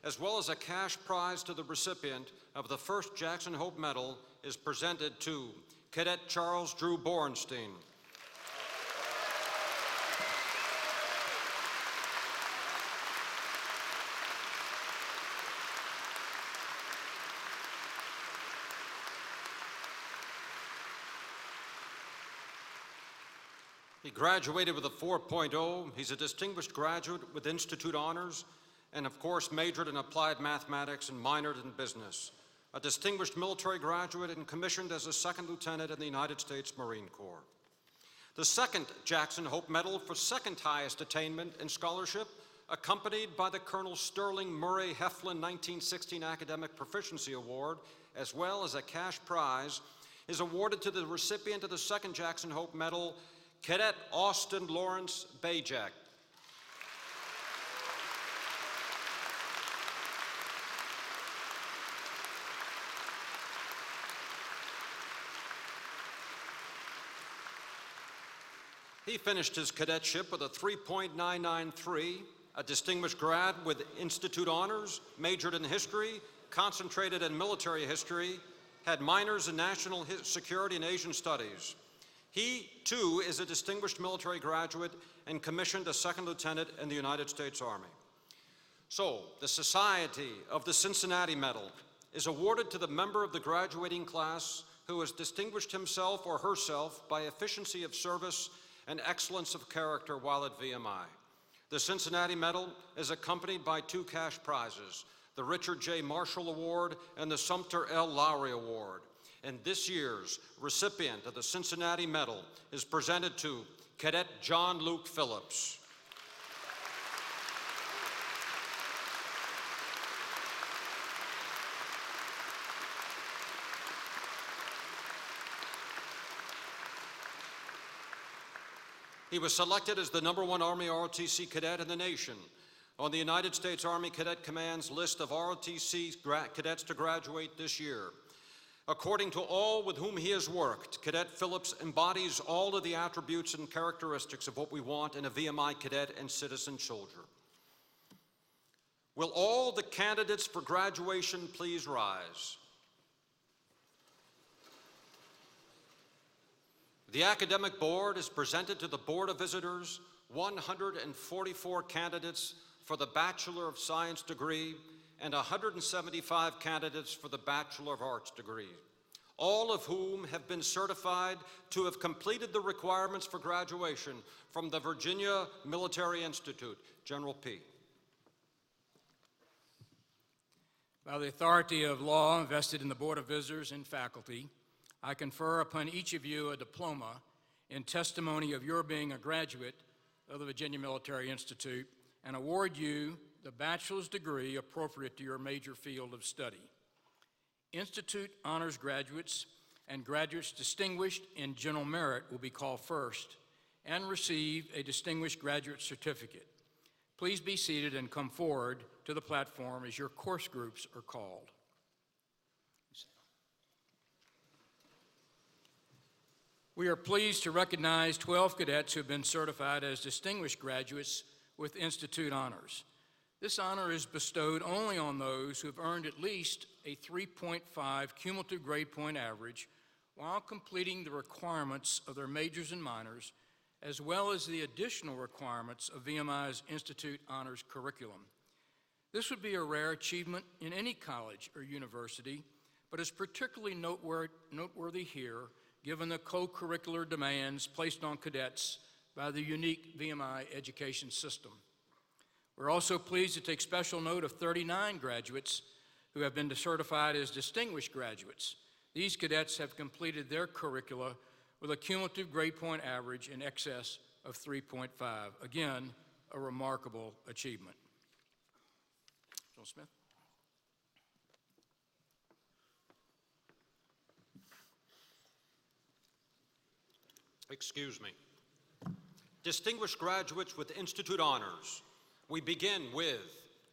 as well as a cash prize to the recipient of the first Jackson Hope Medal, is presented to Cadet Charles Drew Borenstein. He graduated with a 4.0. He's a distinguished graduate with Institute Honors, and of course majored in applied mathematics and minored in business. A distinguished military graduate and commissioned as a second lieutenant in the United States Marine Corps. The second Jackson Hope Medal for second highest attainment in scholarship, accompanied by the Colonel Sterling Murray Heflin 1916 Academic Proficiency Award, as well as a cash prize, is awarded to the recipient of the second Jackson Hope Medal, Cadet Austin Lawrence Bajak. He finished his cadetship with a 3.993, a distinguished grad with Institute Honors, majored in history, concentrated in military history, had minors in national security and Asian studies. He, too, is a distinguished military graduate and commissioned a second lieutenant in the United States Army. So, the Society of the Cincinnati Medal is awarded to the member of the graduating class who has distinguished himself or herself by efficiency of service and excellence of character while at VMI. The Cincinnati Medal is accompanied by 2 cash prizes, the Richard J. Marshall Award and the Sumter L. Lowry Award. And this year's recipient of the Cincinnati Medal is presented to Cadet John Luke Phillips. He was selected as the #1 Army ROTC cadet in the nation on the United States Army Cadet Command's list of ROTC cadets to graduate this year. According to all with whom he has worked, Cadet Phillips embodies all of the attributes and characteristics of what we want in a VMI cadet and citizen soldier. Will all the candidates for graduation please rise? The academic board has presented to the Board of Visitors 144 candidates for the Bachelor of Science degree and 175 candidates for the Bachelor of Arts degree, all of whom have been certified to have completed the requirements for graduation from the Virginia Military Institute. General P. By the authority of law vested in the Board of Visitors and faculty, I confer upon each of you a diploma in testimony of your being a graduate of the Virginia Military Institute and award you the bachelor's degree appropriate to your major field of study. Institute honors graduates and graduates distinguished in general merit will be called first and receive a distinguished graduate certificate. Please be seated and come forward to the platform as your course groups are called. We are pleased to recognize 12 cadets who have been certified as distinguished graduates with Institute honors. This honor is bestowed only on those who have earned at least a 3.5 cumulative grade point average while completing the requirements of their majors and minors, as well as the additional requirements of VMI's Institute honors curriculum. This would be a rare achievement in any college or university, but is particularly noteworthy here given the co-curricular demands placed on cadets by the unique VMI education system. We're also pleased to take special note of 39 graduates who have been certified as distinguished graduates. These cadets have completed their curricula with a cumulative grade point average in excess of 3.5. Again, a remarkable achievement. Joel Smith. Excuse me. Distinguished graduates with Institute honors. We begin with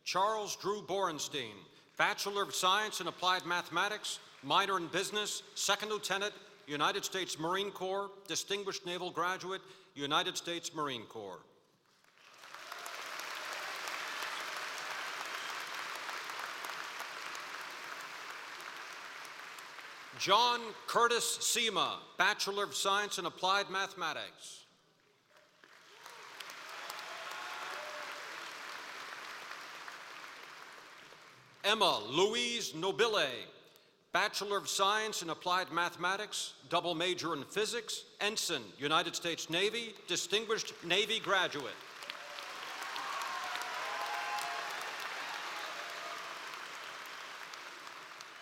Charles Drew Borenstein, Bachelor of Science in Applied Mathematics, minor in Business, Second Lieutenant, United States Marine Corps, Distinguished Naval Graduate, United States Marine Corps. John Curtis Sema, Bachelor of Science in Applied Mathematics. Emma Louise Nobile, Bachelor of Science in Applied Mathematics, double major in Physics, Ensign, United States Navy, Distinguished Navy Graduate.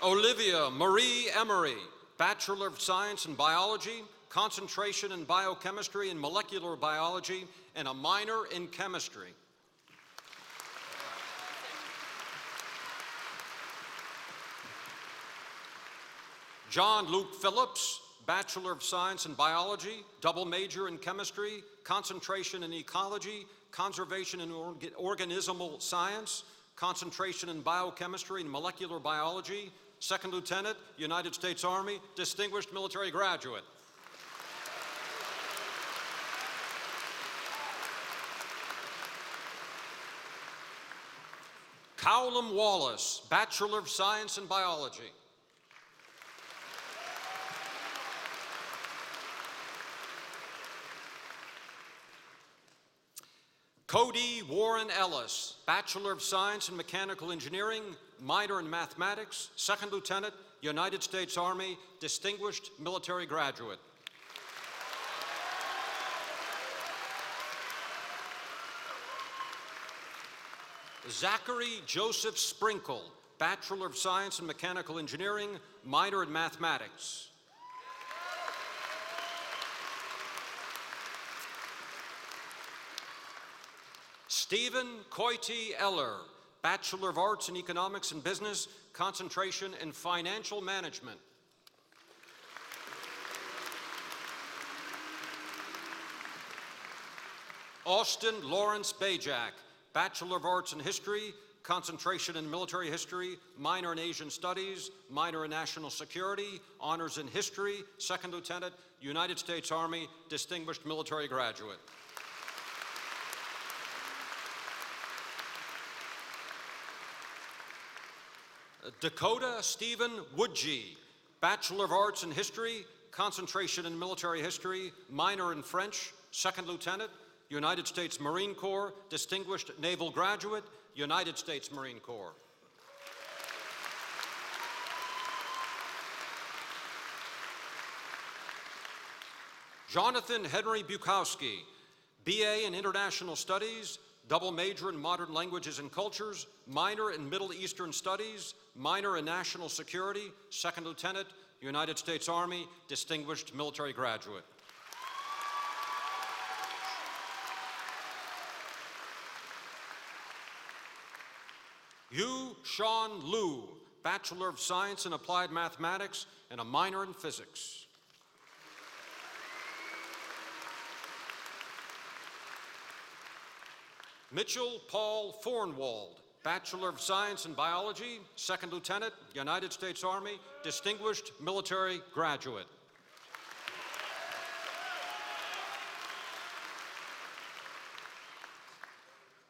Olivia Marie Emery, Bachelor of Science in Biology, concentration in Biochemistry and Molecular Biology, and a minor in Chemistry. John Luke Phillips, Bachelor of Science in Biology, double major in Chemistry, concentration in Ecology, conservation in organismal science, concentration in biochemistry and molecular biology, Second Lieutenant, United States Army, distinguished military graduate. Cowlum Wallace, Bachelor of Science in Biology. Cody Warren Ellis, Bachelor of Science in Mechanical Engineering, minor in Mathematics, Second Lieutenant, United States Army, distinguished military graduate. Zachary Joseph Sprinkle, Bachelor of Science in Mechanical Engineering, minor in Mathematics. Stephen Coity Eller, Bachelor of Arts in Economics and Business, concentration in Financial Management. Austin Lawrence Bajak, Bachelor of Arts in History, concentration in Military History, minor in Asian Studies, minor in National Security, honors in History, Second Lieutenant, United States Army, distinguished military graduate. Dakota Stephen Woodgee, Bachelor of Arts in History, concentration in Military History, minor in French, Second Lieutenant, United States Marine Corps, distinguished naval graduate, United States Marine Corps. Jonathan Henry Bukowski, BA in International Studies, double major in Modern Languages and Cultures, minor in Middle Eastern Studies, minor in National Security, Second Lieutenant, United States Army, distinguished military graduate. Yu Sean Liu, Bachelor of Science in Applied Mathematics and a minor in Physics. Mitchell Paul Fornwald, Bachelor of Science in Biology, Second Lieutenant, United States Army, distinguished military graduate.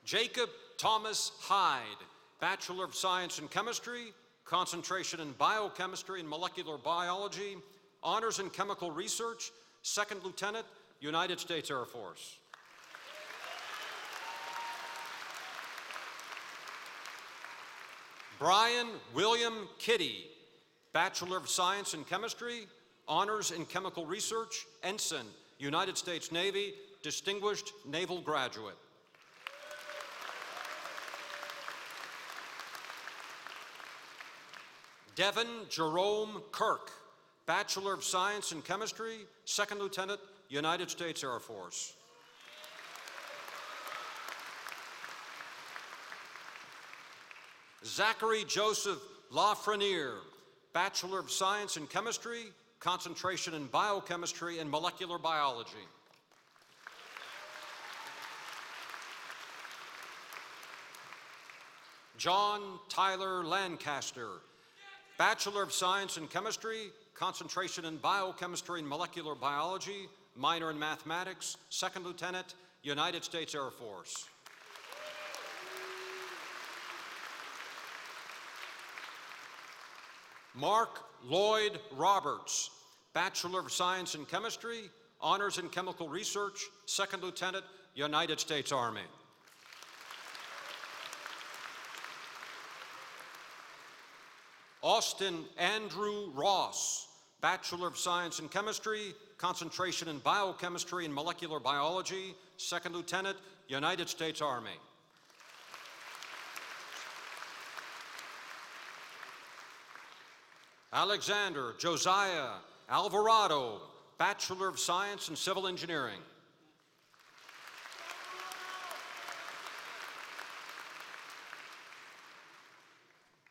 Jacob Thomas Hyde, Bachelor of Science in Chemistry, concentration in Biochemistry and Molecular Biology, honors in Chemical Research, Second Lieutenant, United States Air Force. Brian William Kitty, Bachelor of Science in Chemistry, honors in Chemical Research, Ensign, United States Navy, distinguished naval graduate. Devin Jerome Kirk, Bachelor of Science in Chemistry, Second Lieutenant, United States Air Force. Zachary Joseph Lafreniere, Bachelor of Science in Chemistry, concentration in Biochemistry and Molecular Biology. John Tyler Lancaster, Bachelor of Science in Chemistry, concentration in Biochemistry and Molecular Biology, minor in Mathematics, Second Lieutenant, United States Air Force. Mark Lloyd Roberts, Bachelor of Science in Chemistry, honors in Chemical Research, Second Lieutenant, United States Army. Austin Andrew Ross, Bachelor of Science in Chemistry, concentration in Biochemistry and Molecular Biology, Second Lieutenant, United States Army. Alexander Josiah Alvarado, Bachelor of Science in Civil Engineering.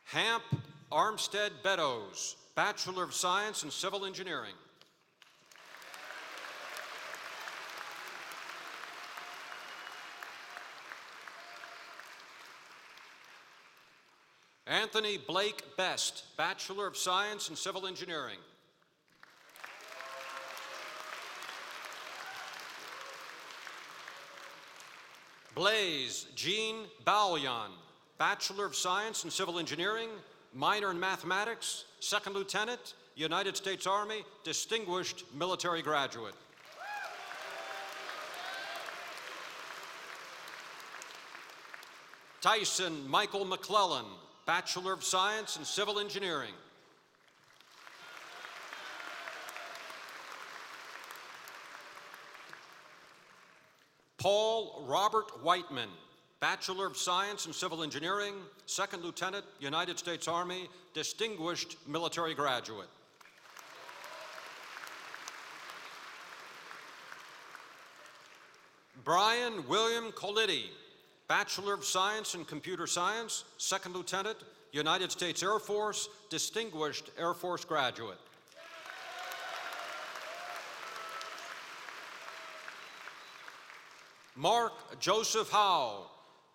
Hamp Armstead Beddoes, Bachelor of Science in Civil Engineering. Anthony Blake Best, Bachelor of Science in Civil Engineering. Blaise Jean Balyan, Bachelor of Science in Civil Engineering, minor in Mathematics, Second Lieutenant, United States Army, Distinguished Military Graduate. Tyson Michael McClellan, Bachelor of Science in Civil Engineering. Paul Robert Whiteman, Bachelor of Science in Civil Engineering, Second Lieutenant, United States Army, Distinguished Military Graduate. Brian William Colletti, Bachelor of Science in Computer Science, Second Lieutenant, United States Air Force, Distinguished Air Force Graduate. Mark Joseph Howe,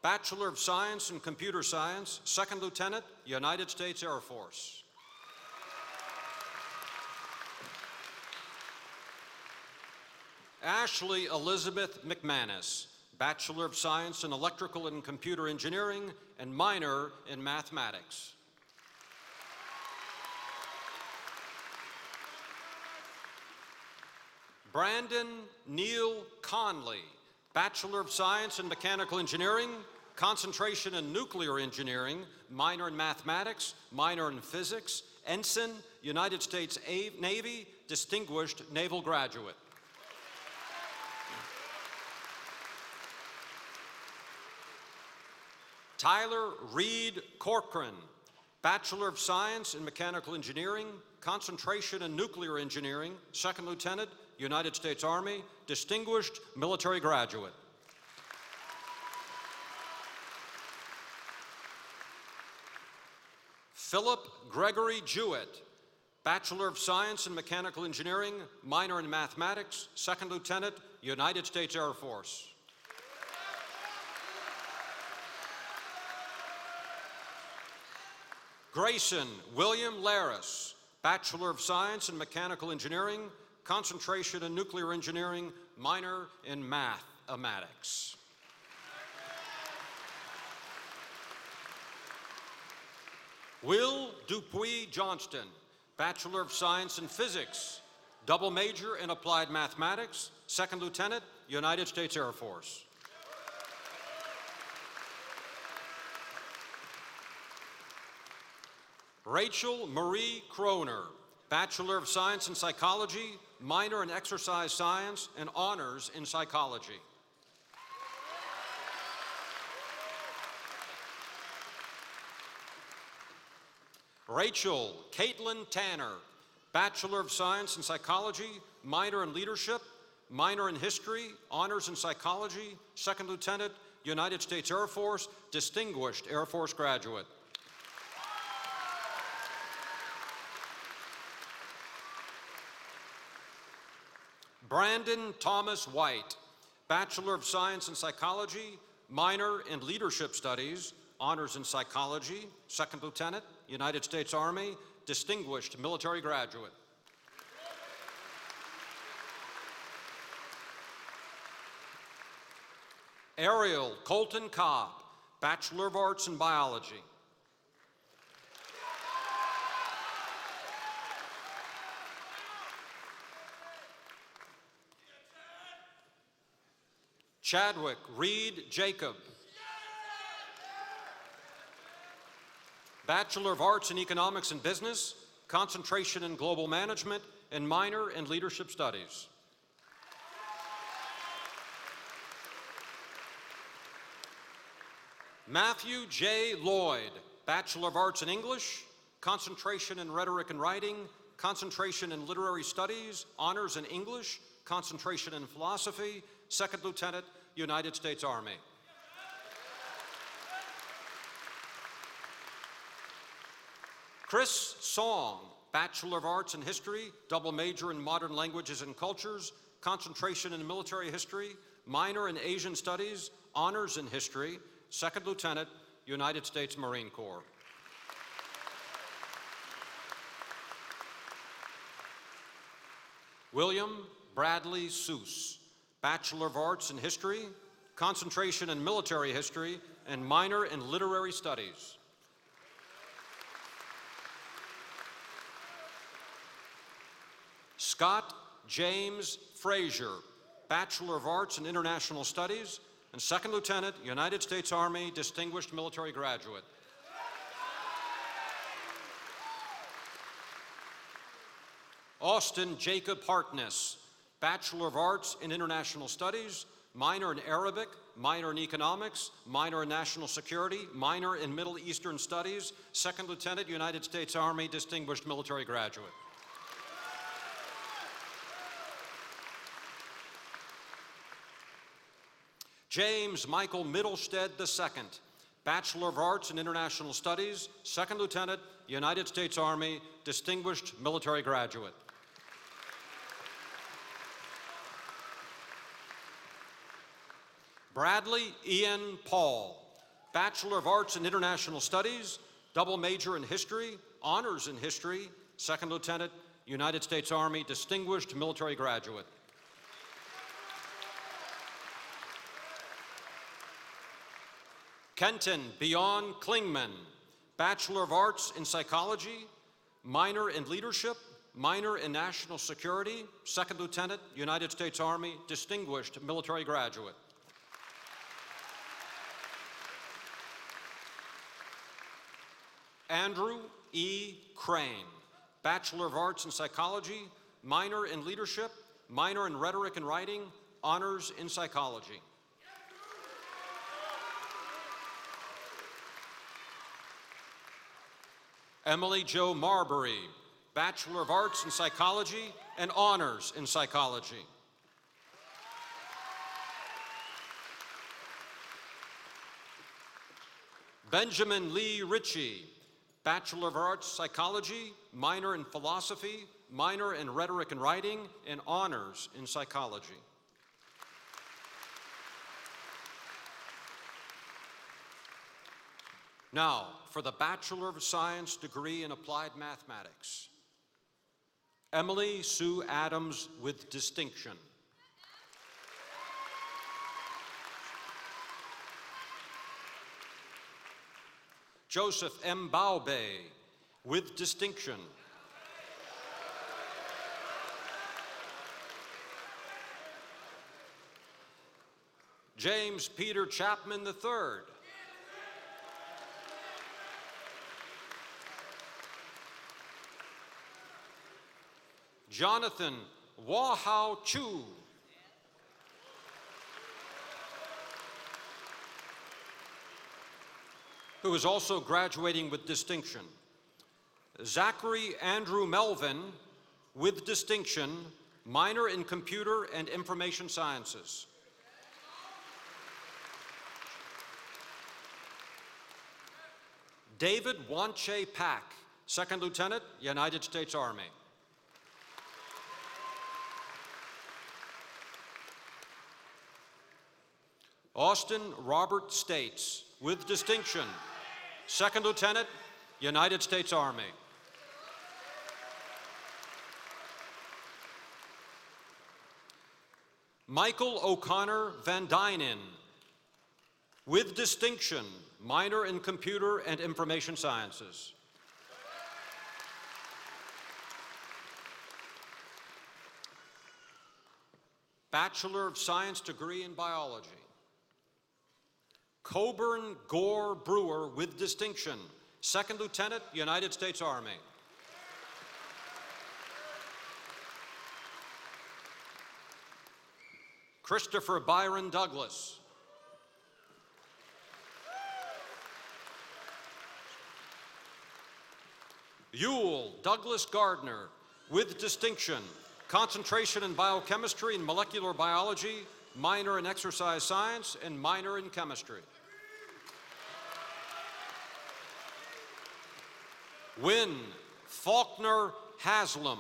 Bachelor of Science in Computer Science, Second Lieutenant, United States Air Force. Ashley Elizabeth McManus, Bachelor of Science in Electrical and Computer Engineering and minor in Mathematics. Brandon Neil Conley, Bachelor of Science in Mechanical Engineering, concentration in Nuclear Engineering, minor in Mathematics, minor in Physics, Ensign, United States Navy, Distinguished Naval Graduate. Tyler Reed Corcoran, Bachelor of Science in Mechanical Engineering, concentration in Nuclear Engineering, Second Lieutenant, United States Army, Distinguished Military Graduate. Philip Gregory Jewett, Bachelor of Science in Mechanical Engineering, minor in Mathematics, Second Lieutenant, United States Air Force. Grayson William Laris, Bachelor of Science in Mechanical Engineering, concentration in Nuclear Engineering, minor in Mathematics. Will Dupuy Johnston, Bachelor of Science in Physics, double major in Applied Mathematics, Second Lieutenant, United States Air Force. Rachel Marie Kroner, Bachelor of Science in Psychology, minor in Exercise Science, and honors in Psychology. Rachel Caitlin Tanner, Bachelor of Science in Psychology, minor in Leadership, minor in History, honors in Psychology, Second Lieutenant, United States Air Force, Distinguished Air Force Graduate. Brandon Thomas White, Bachelor of Science in Psychology, minor in Leadership Studies, honors in Psychology, Second Lieutenant, United States Army, Distinguished Military Graduate. Ariel Colton Cobb, Bachelor of Arts in Biology. Chadwick Reed Jacob, Bachelor of Arts in Economics and Business, concentration in Global Management, and minor in Leadership Studies. Matthew J. Lloyd, Bachelor of Arts in English, concentration in Rhetoric and Writing, concentration in Literary Studies, honors in English, concentration in Philosophy, Second Lieutenant, United States Army. Chris Song, Bachelor of Arts in History, double major in Modern Languages and Cultures, concentration in Military History, minor in Asian Studies, honors in History, Second Lieutenant, United States Marine Corps. William Bradley Seuss, Bachelor of Arts in History, concentration in Military History, and minor in Literary Studies. Scott James Frazier, Bachelor of Arts in International Studies, and Second Lieutenant, United States Army, Distinguished Military Graduate. Austin Jacob Hartness, Bachelor of Arts in International Studies, minor in Arabic, minor in Economics, minor in National Security, minor in Middle Eastern Studies, Second Lieutenant, United States Army, Distinguished Military Graduate. James Michael Middlestead II, Bachelor of Arts in International Studies, Second Lieutenant, United States Army, Distinguished Military Graduate. Bradley Ian Paul, Bachelor of Arts in International Studies, double major in History, honors in History, Second Lieutenant, United States Army, Distinguished Military Graduate. Kenton Beyond Klingman, Bachelor of Arts in Psychology, minor in Leadership, minor in National Security, Second Lieutenant, United States Army, Distinguished Military Graduate. Andrew E. Crane, Bachelor of Arts in Psychology, minor in Leadership, minor in Rhetoric and Writing, honors in Psychology. Emily Jo Marbury, Bachelor of Arts in Psychology and honors in Psychology. Benjamin Lee Ritchie, Bachelor of Arts Psychology, minor in Philosophy, minor in Rhetoric and Writing, and honors in Psychology. Now, for the Bachelor of Science degree in Applied Mathematics, Emily Sue Adams with distinction. Joseph M. Baube with distinction. James Peter Chapman III. Jonathan Wahao Chu. Who is also graduating with distinction. Zachary Andrew Melvin with distinction, minor in Computer and Information Sciences. David Wanche Pack, Second Lieutenant, United States Army. Austin Robert States with distinction, Second Lieutenant, United States Army. Michael O'Connor Van Dynen with distinction, minor in Computer and Information Sciences. Bachelor of Science degree in Biology. Coburn Gore Brewer with distinction, Second Lieutenant, United States Army. Christopher Byron Douglas. Ewell Douglas Gardner with distinction, concentration in biochemistry and molecular biology, minor in exercise science, and minor in chemistry. Wynne Faulkner Haslam.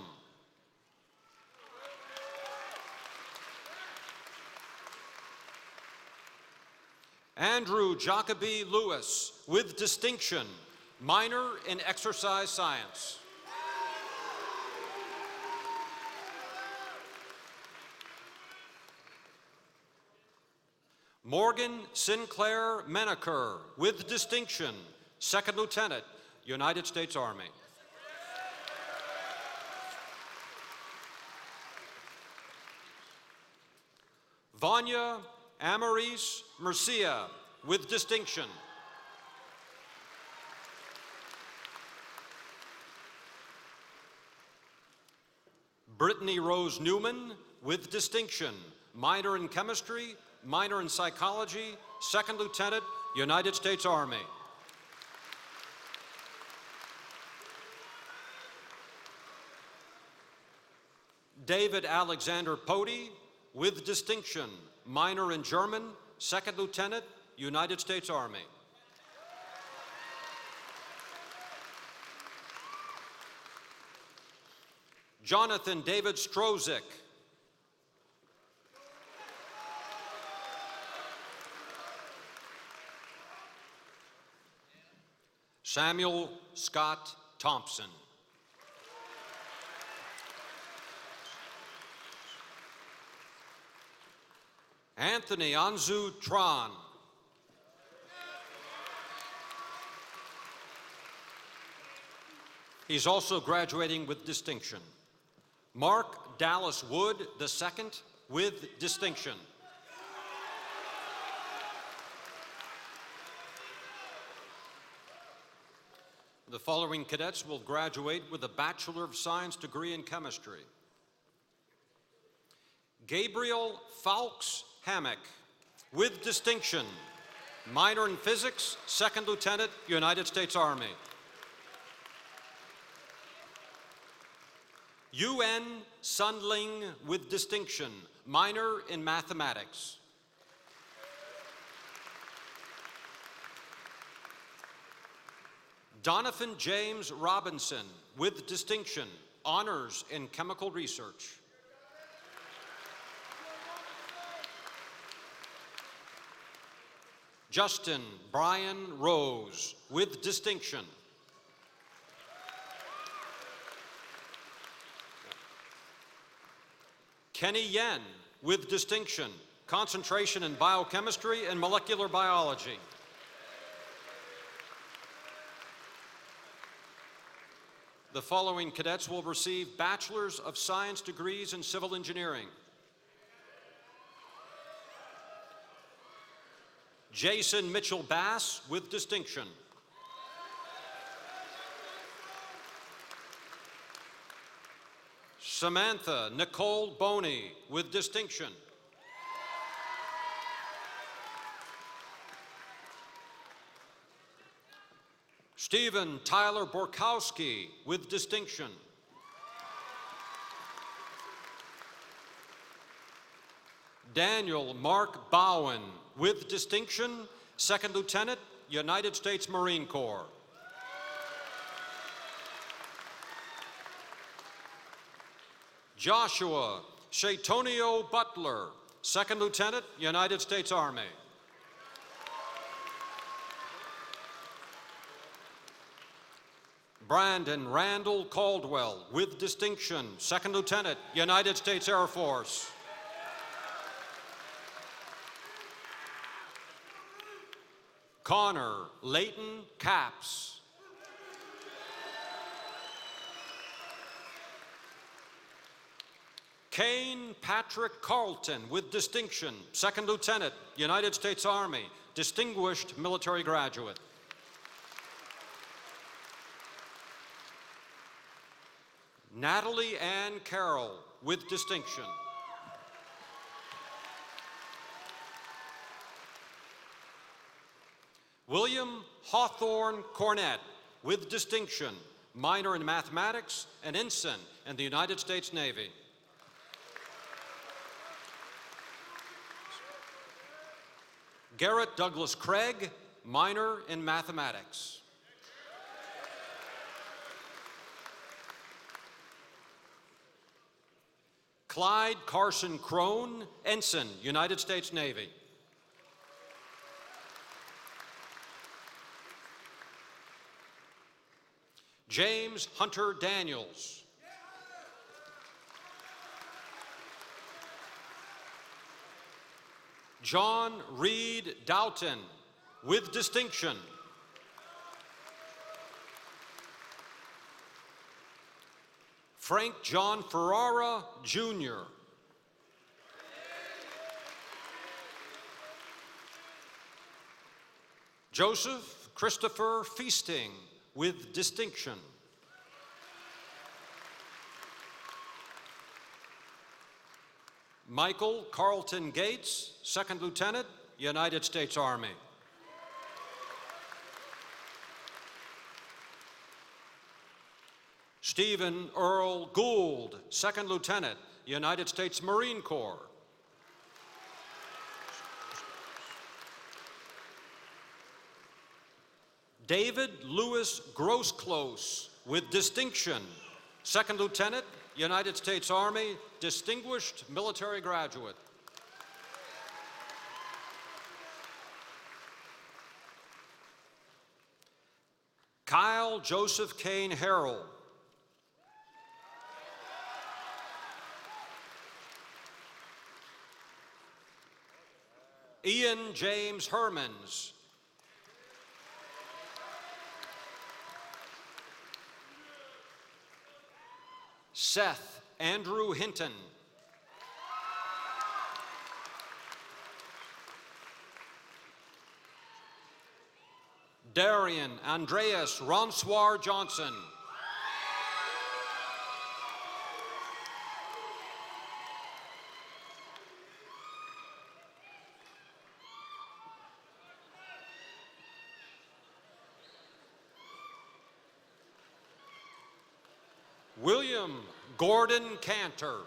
Andrew Jacoby Lewis, with distinction, minor in exercise science. Morgan Sinclair Menaker, with distinction, Second Lieutenant, United States Army. Vanya Amaris Murcia, with distinction. Brittany Rose Newman, with distinction, minor in chemistry, minor in psychology, Second Lieutenant, United States Army. David Alexander Pody, with distinction, minor in German, Second Lieutenant, United States Army. Jonathan David Strozik. Samuel Scott Thompson. Anthony Anzu Tran. He's also graduating with distinction. Mark Dallas Wood II, with distinction. The following cadets will graduate with a Bachelor of Science degree in chemistry. Gabriel Fawkes Hammock, with distinction, minor in physics, Second Lieutenant, United States Army. UN Sunling, with distinction, minor in mathematics. Donovan James Robinson, with distinction, honors in chemical research. Justin Brian Rose, with distinction. Kenny Yen, with distinction, concentration in biochemistry and molecular biology. The following cadets will receive Bachelors of Science degrees in civil engineering. Jason Mitchell Bass, with distinction. Samantha Nicole Boney, with distinction. Stephen Tyler Borkowski, with distinction. Daniel Mark Bowen, with distinction, Second Lieutenant, United States Marine Corps. Joshua Shaitonio Butler, Second Lieutenant, United States Army. Brandon Randall Caldwell, with distinction, Second Lieutenant, United States Air Force. Connor Leighton Capps. Kane Patrick Carlton, with distinction, Second Lieutenant, United States Army, distinguished military graduate. Natalie Ann Carroll, with distinction. William Hawthorne Cornett, with distinction, minor in mathematics and ensign in the United States Navy. Garrett Douglas Craig, minor in mathematics. Clyde Carson Crone, Ensign, United States Navy. James Hunter Daniels. John Reed Doughton, with distinction. Frank John Ferrara, Jr. Joseph Christopher Feasting, with distinction. Michael Carlton Gates, Second Lieutenant, United States Army. Stephen Earl Gould, Second Lieutenant, United States Marine Corps. David Lewis Grosclose, with distinction, Second Lieutenant, United States Army, Distinguished Military Graduate. Kyle Joseph Kane Harrell. Ian James Hermans. Seth Andrew Hinton. Darian Andreas Ronsoir Johnson. William Gordon Cantor.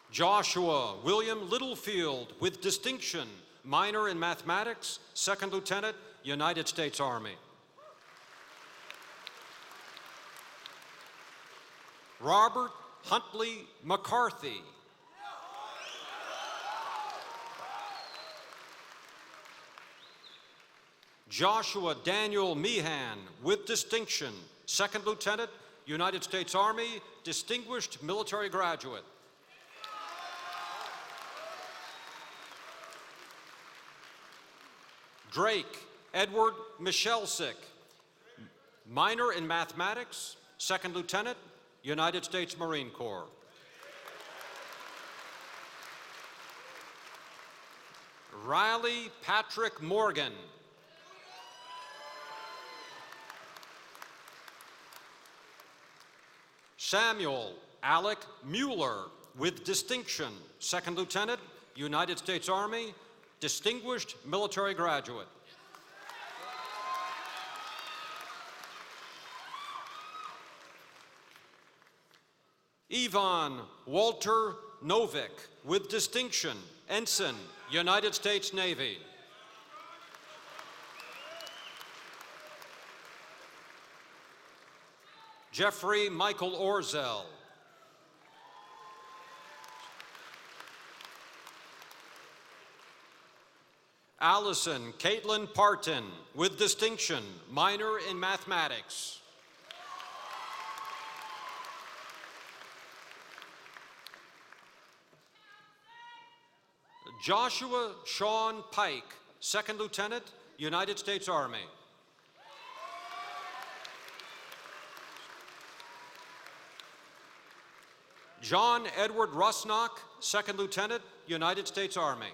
Joshua William Littlefield, with distinction, minor in mathematics, Second Lieutenant, United States Army. Robert Huntley McCarthy. Joshua Daniel Meehan, with distinction, Second Lieutenant, United States Army, Distinguished Military Graduate. Drake Edward Michelsick, minor in mathematics, Second Lieutenant, United States Marine Corps. Riley Patrick Morgan. Samuel Alec Mueller, with distinction, Second Lieutenant, United States Army, Distinguished Military Graduate. Yvonne Walter Novick, with distinction, Ensign, United States Navy. Jeffrey Michael Orzel. Allison Caitlin Parton, with distinction, minor in mathematics. Joshua Sean Pike, Second Lieutenant, United States Army. John Edward Rusnock, Second Lieutenant, United States Army.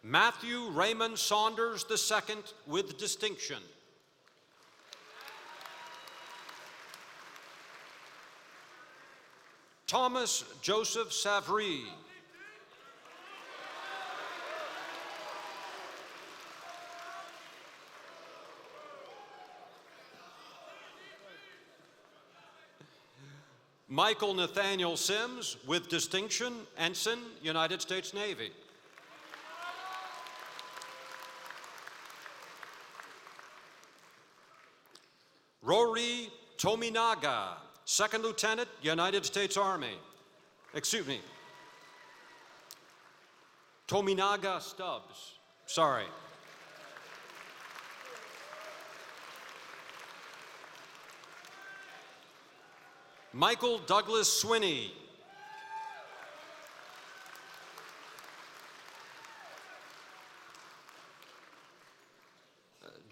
Matthew Raymond Saunders II, with distinction. Thomas Joseph Savry. Michael Nathaniel Sims, with distinction, Ensign, United States Navy. Rory Tominaga, Second Lieutenant, United States Army. Excuse me. Tominaga Stubbs. Sorry. Michael Douglas Swinney.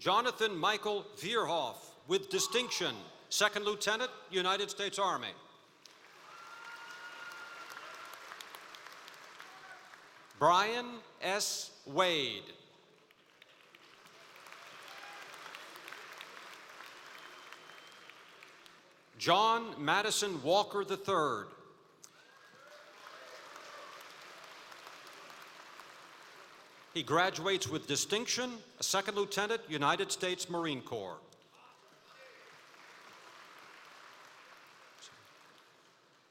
Jonathan Michael Vierhoff, with distinction, Second Lieutenant, United States Army. Brian S. Wade. John Madison Walker III. He graduates with distinction, a Second Lieutenant, United States Marine Corps.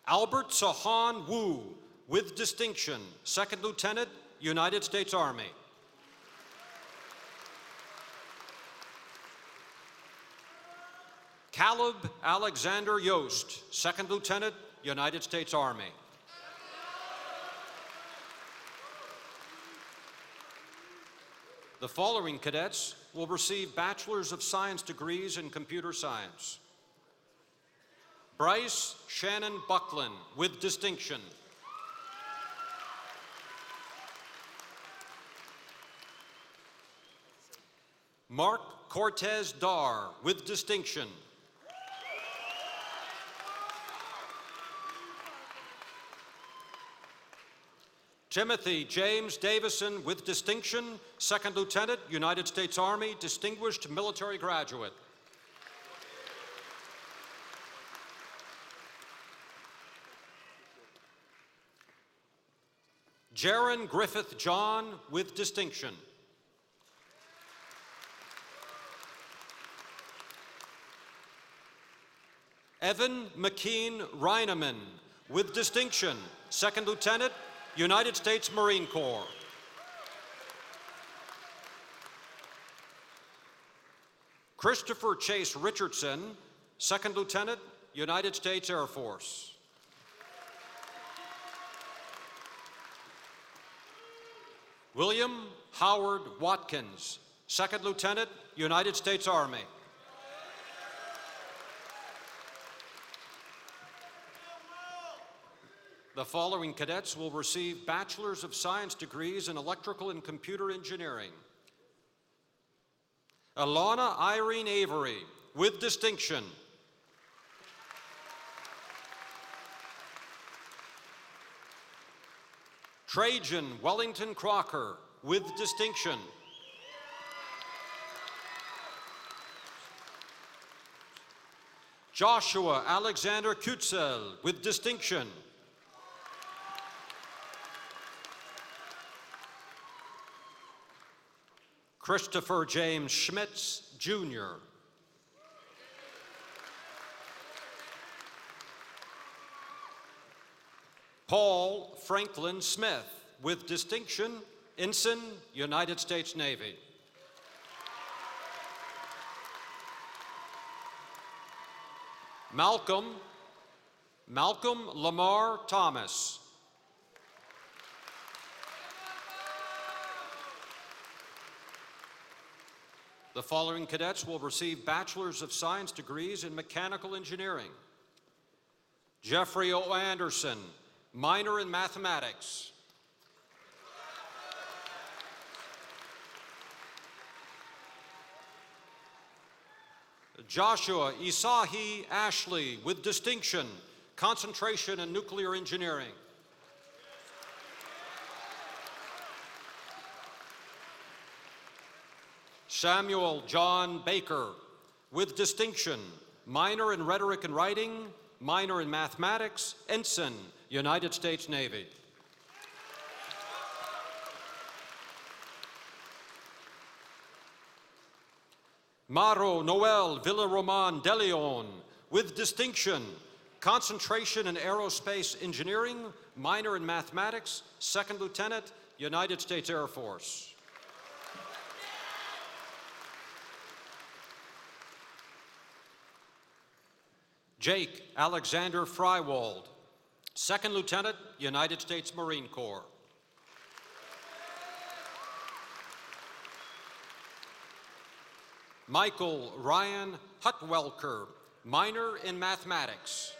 Albert Sahan Wu, with distinction, Second Lieutenant, United States Army. Caleb Alexander Yost, Second Lieutenant, United States Army. The following cadets will receive Bachelor's of Science degrees in Computer Science. Bryce Shannon Buckland, with distinction. Mark Cortez Dar, with distinction. Timothy James Davison, with distinction, Second Lieutenant, United States Army, Distinguished Military Graduate. Jaron Griffith John, with distinction. Evan McKean Reineman, with distinction, Second Lieutenant, United States Marine Corps. Christopher Chase Richardson, Second Lieutenant, United States Air Force. William Howard Watkins, Second Lieutenant, United States Army. The following cadets will receive Bachelor's of Science degrees in Electrical and Computer Engineering. Alana Irene Avery, with distinction. Trajan Wellington Crocker, with distinction. Joshua Alexander Kutzel, with distinction. Christopher James Schmitz, Jr. Paul Franklin Smith, with distinction, Ensign, United States Navy. Malcolm Lamar Thomas. The following cadets will receive Bachelor's of Science degrees in Mechanical Engineering. Jeffrey O. Anderson, minor in Mathematics. Joshua Isahi Ashley, with distinction, concentration in Nuclear Engineering. Samuel John Baker, with distinction, minor in Rhetoric and Writing, minor in Mathematics, Ensign, United States Navy. Maro Noel Villaroman de Leon, with distinction, concentration in Aerospace Engineering, minor in Mathematics, Second Lieutenant, United States Air Force. Jake Alexander Frywald, Second Lieutenant, United States Marine Corps. Michael Ryan Hutwelker, minor in mathematics.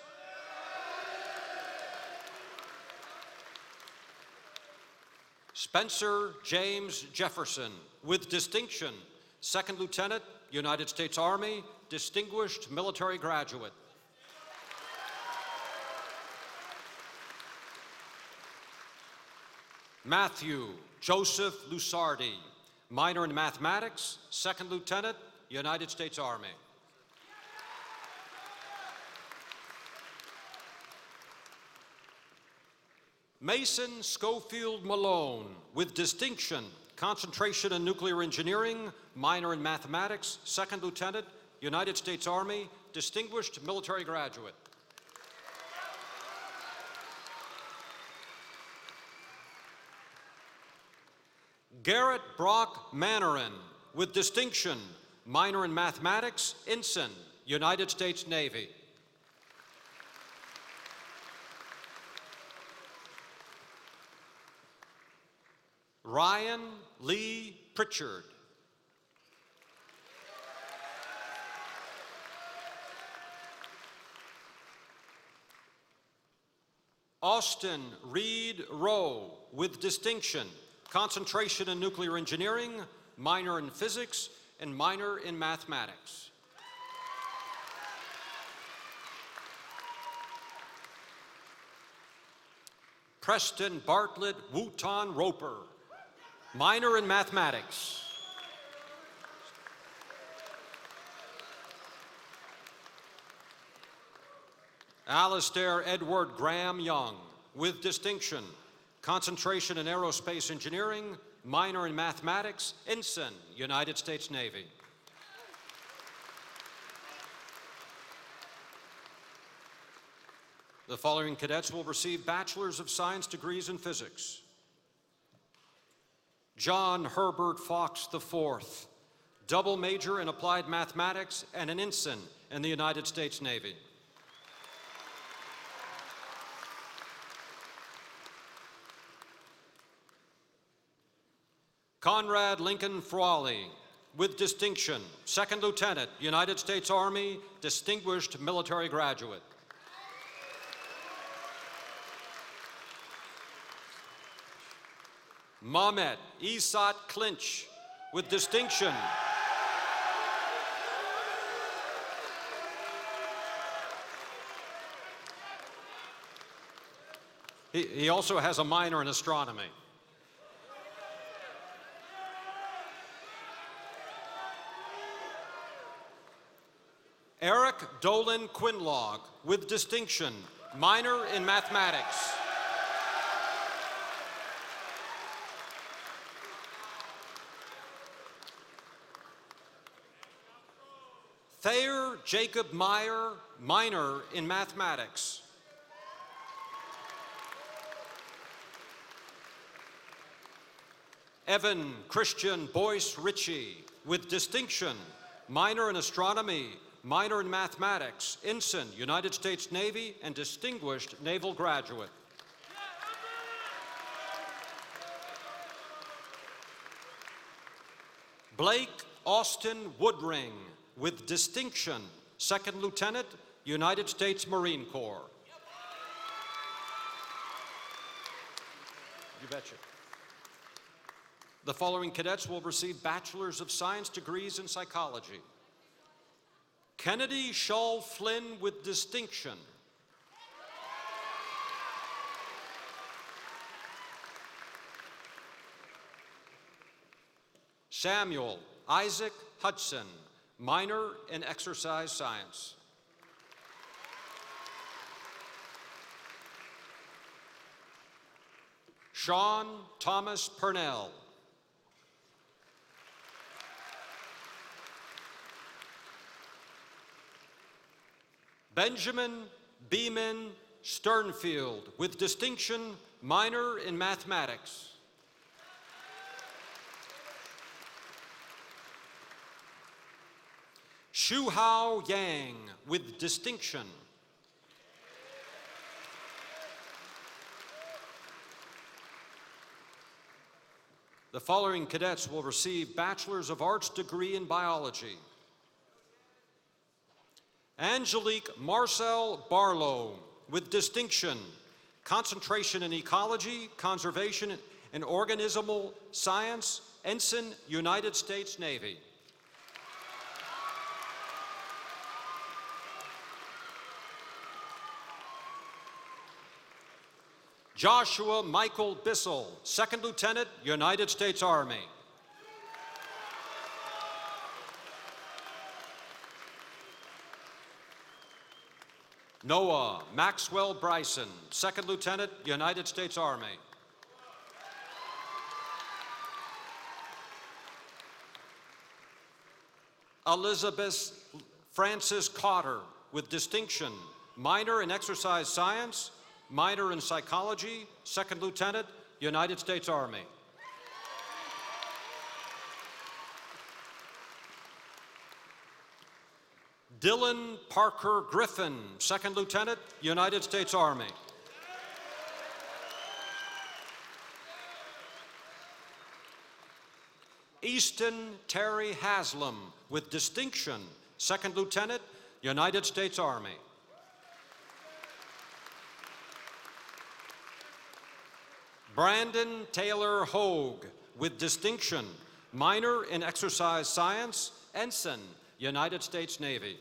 Spencer James Jefferson, with distinction, Second Lieutenant, United States Army, Distinguished Military Graduate. Matthew Joseph Lusardi, minor in mathematics, Second Lieutenant, United States Army. Mason Schofield Malone, with distinction, concentration in nuclear engineering, minor in mathematics, Second Lieutenant, United States Army, Distinguished Military Graduate. Garrett Brock Mannarin, with distinction, minor in mathematics, ensign, United States Navy. Ryan Lee Pritchard. Austin Reed Rowe, with distinction, concentration in nuclear engineering, minor in physics, and minor in mathematics. Preston Bartlett Wooton Roper, minor in mathematics. Alistair Edward Graham Young, with distinction, concentration in aerospace engineering, minor in mathematics, ensign, United States Navy. The following cadets will receive Bachelor's of Science degrees in physics. John Herbert Fox IV, double major in applied mathematics and an ensign in the United States Navy. Conrad Lincoln Frawley, with distinction, Second Lieutenant, United States Army, Distinguished Military Graduate. Mamet Esat Clinch, with distinction. He also has a minor in astronomy. Eric Dolan Quinlog, with distinction, minor in mathematics. Thayer Jacob Meyer, minor in mathematics. Evan Christian Boyce Ritchie, with distinction, minor in astronomy, minor in mathematics, ensign, United States Navy, and distinguished naval graduate. Blake Austin Woodring, with distinction, Second Lieutenant, United States Marine Corps. You betcha. The following cadets will receive Bachelor's of Science degrees in psychology. Kennedy Shull Flynn, with distinction. Samuel Isaac Hudson, minor in exercise science. Sean Thomas Purnell. Benjamin Beeman Sternfield, with distinction, minor in mathematics. Shuhao Yang, with distinction, The following cadets will receive Bachelor's of Arts degree in biology. Angelique Marcel Barlow, with distinction, concentration in ecology, conservation, and organismal science, Ensign, United States Navy. Joshua Michael Bissell, Second Lieutenant, United States Army. Noah Maxwell Bryson, Second Lieutenant, United States Army. Elizabeth Francis Cotter, with distinction, minor in exercise science, minor in psychology, Second Lieutenant, United States Army. Dylan Parker Griffin, Second Lieutenant, United States Army. Easton Terry Haslam, with distinction, Second Lieutenant, United States Army. Brandon Taylor Hogue, with distinction, minor in exercise science, Ensign, United States Navy.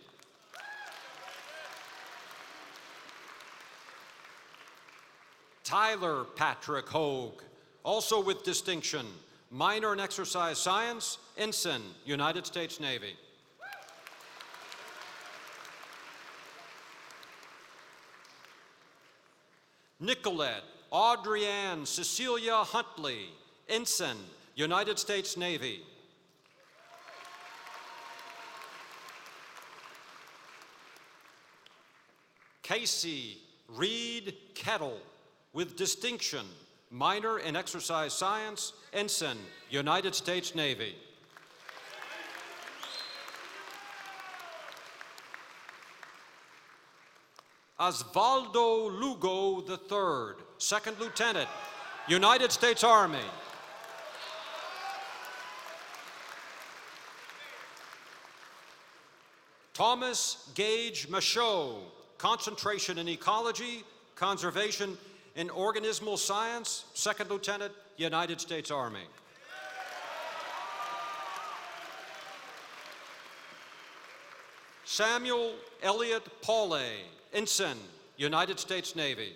Tyler Patrick Hogue, also with distinction, minor in exercise science, Ensign, United States Navy. Nicolette Audrienne Cecilia Huntley, Ensign, United States Navy. Casey Reed Kettle, with distinction, minor in exercise science, Ensign, United States Navy. Osvaldo Lugo III, Second Lieutenant, United States Army. Thomas Gage Michaud, concentration in ecology, conservation in organismal science, Second Lieutenant, United States Army. Samuel Elliott Paulet, Ensign, United States Navy.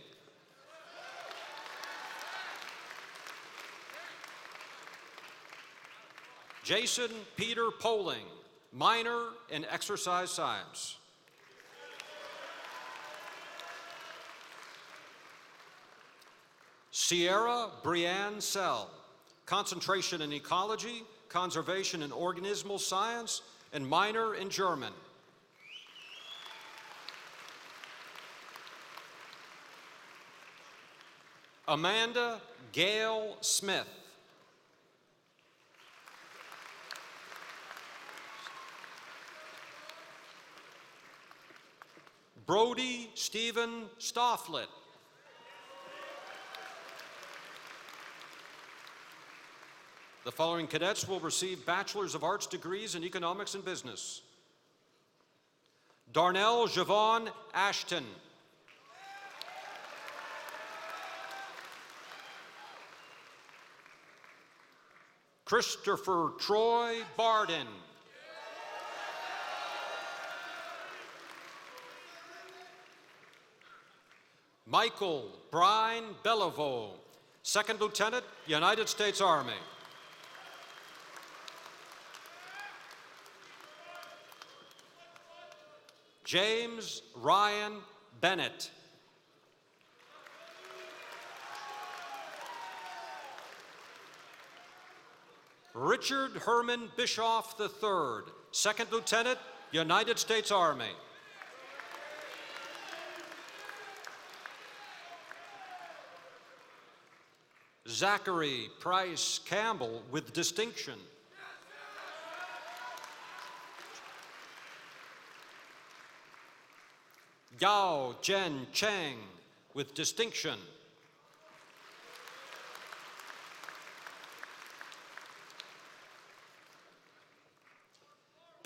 Jason Peter Poling, minor in exercise science. Sierra Brianne Sell, concentration in ecology, conservation in organismal science, and minor in German. Amanda Gail Smith. Brody Stephen Stofflet. The following cadets will receive Bachelor's of Arts degrees in Economics and Business. Darnell Javon Ashton. Christopher Troy Barden. Michael Brian Beliveau, Second Lieutenant, United States Army. James Ryan Bennett. Richard Herman Bischoff III, Second Lieutenant, United States Army. Zachary Price Campbell, with distinction. Yao Jen Cheng, with distinction.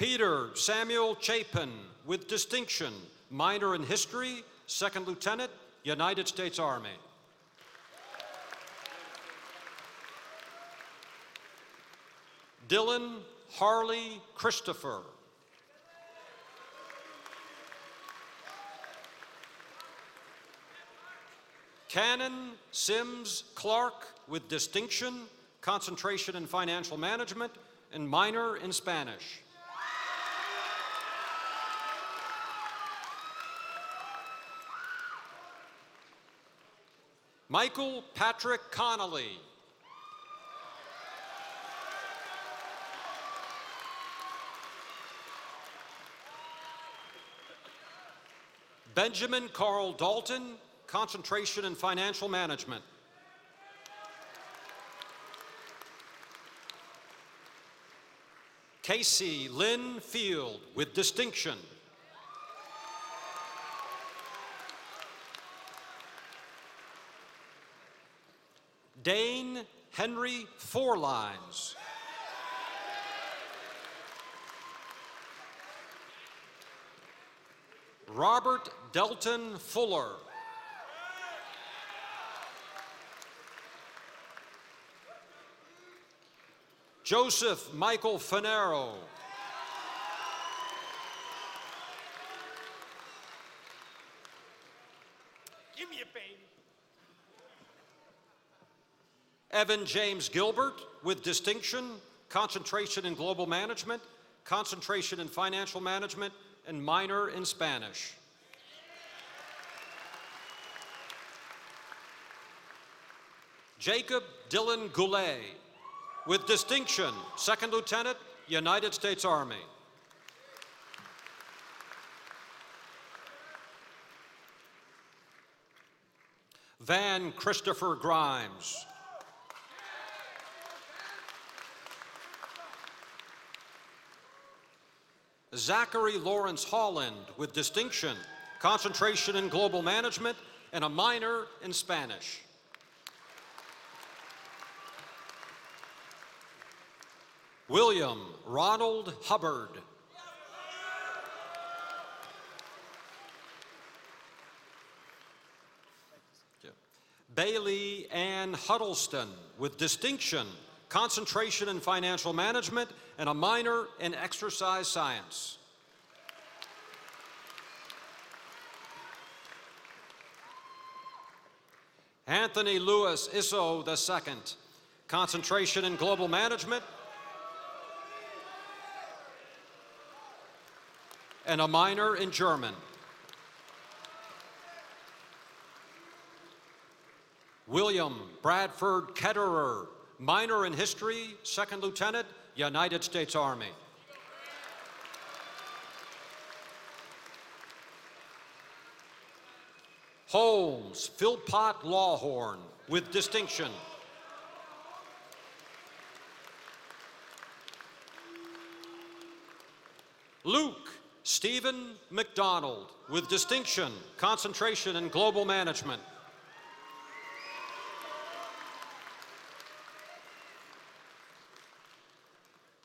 Peter Samuel Chapin, with distinction, minor in history, second lieutenant, United States Army. Dylan Harley Christopher. Canon Sims Clark, with distinction, concentration in financial management, and minor in Spanish. Michael Patrick Connolly. Benjamin Carl Dalton, concentration in financial management. Casey Lynn Field, with distinction. Dane Henry Forlines. Robert Delton Fuller. Joseph Michael Finero. Give me a baby. Evan James Gilbert, with distinction, concentration in global management, concentration in financial management, and minor in Spanish. Jacob Dylan Goulet, with distinction, second lieutenant, United States Army. Van Christopher Grimes. Zachary Lawrence Holland, with distinction, concentration in global management, and a minor in Spanish. William Ronald Hubbard. Bailey Ann Huddleston, with distinction, concentration in financial management, and a minor in exercise science. Anthony Lewis Isso II, concentration in global management, and a minor in German. William Bradford Ketterer, minor in history, second lieutenant, United States Army. Holmes Philpott Lawhorn, with distinction. Luke Stephen McDonald, with distinction, concentration in global management.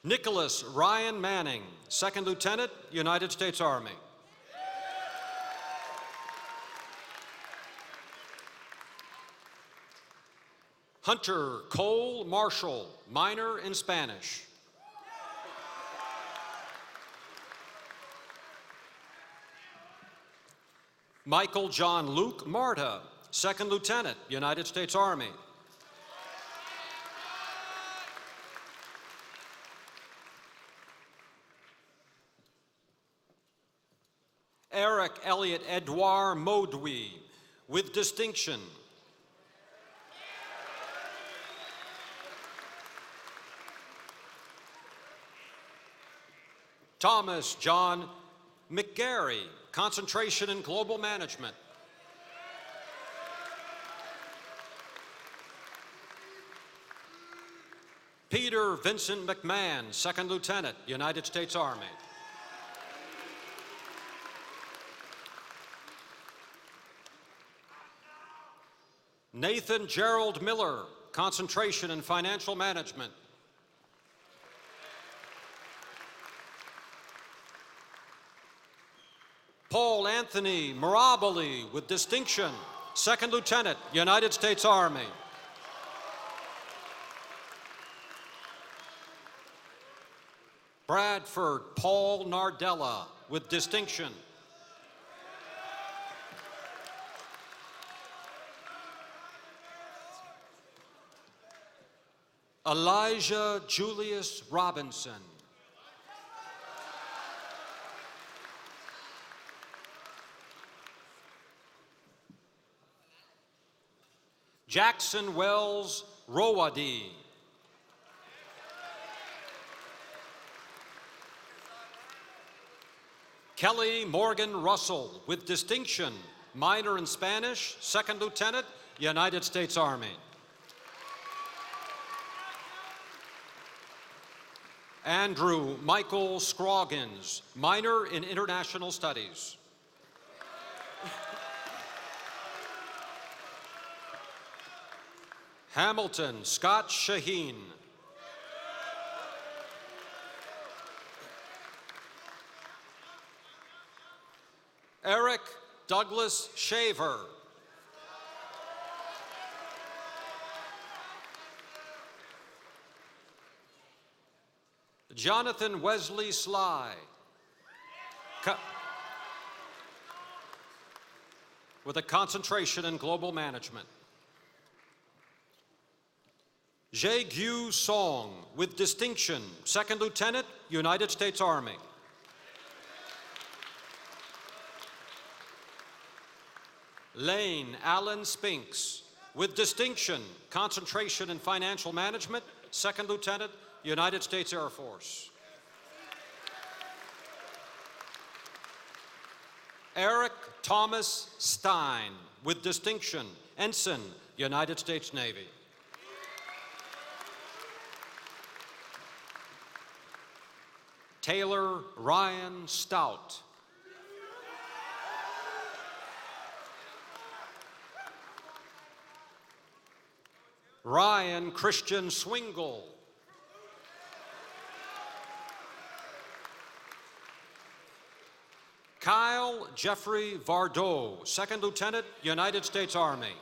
Nicholas Ryan Manning, second lieutenant, United States Army. Hunter Cole Marshall, minor in Spanish. Michael John Luke Marta, second lieutenant, United States Army. Eric Elliott Edouard Maudouin, with distinction. Thomas John McGarry, concentration in global management. Peter Vincent McMahon, second lieutenant, United States Army. Nathan Gerald Miller, concentration in financial management. Paul Anthony Mirabili with distinction, Second Lieutenant, United States Army. Bradford Paul Nardella with distinction. Elijah Julius Robinson. Jackson Wells Rowadi. Kelly Morgan Russell with distinction, minor in Spanish, Second Lieutenant, United States Army. Andrew Michael Scroggins, minor in International Studies. Hamilton Scott Shaheen. Eric Douglas Shaver. Jonathan Wesley Sly. With a concentration in global management. Jae-Gyu Song with distinction, Second Lieutenant, United States Army. Lane Allen Spinks with distinction, concentration in financial management, Second Lieutenant, United States Air Force. Eric Thomas Stein with distinction, Ensign, United States Navy. Taylor Ryan Stout. Ryan Christian Swingle. Kyle Jeffrey Vardeau, Second Lieutenant, United States Army.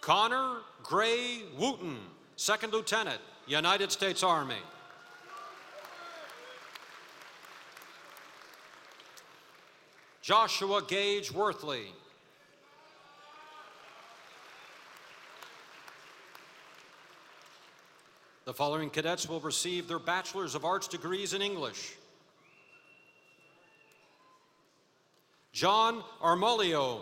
Connor Gray Wooten, Second Lieutenant, United States Army. Joshua Gage Worthley. The following cadets will receive their Bachelor's of Arts degrees in English. John Armolinino,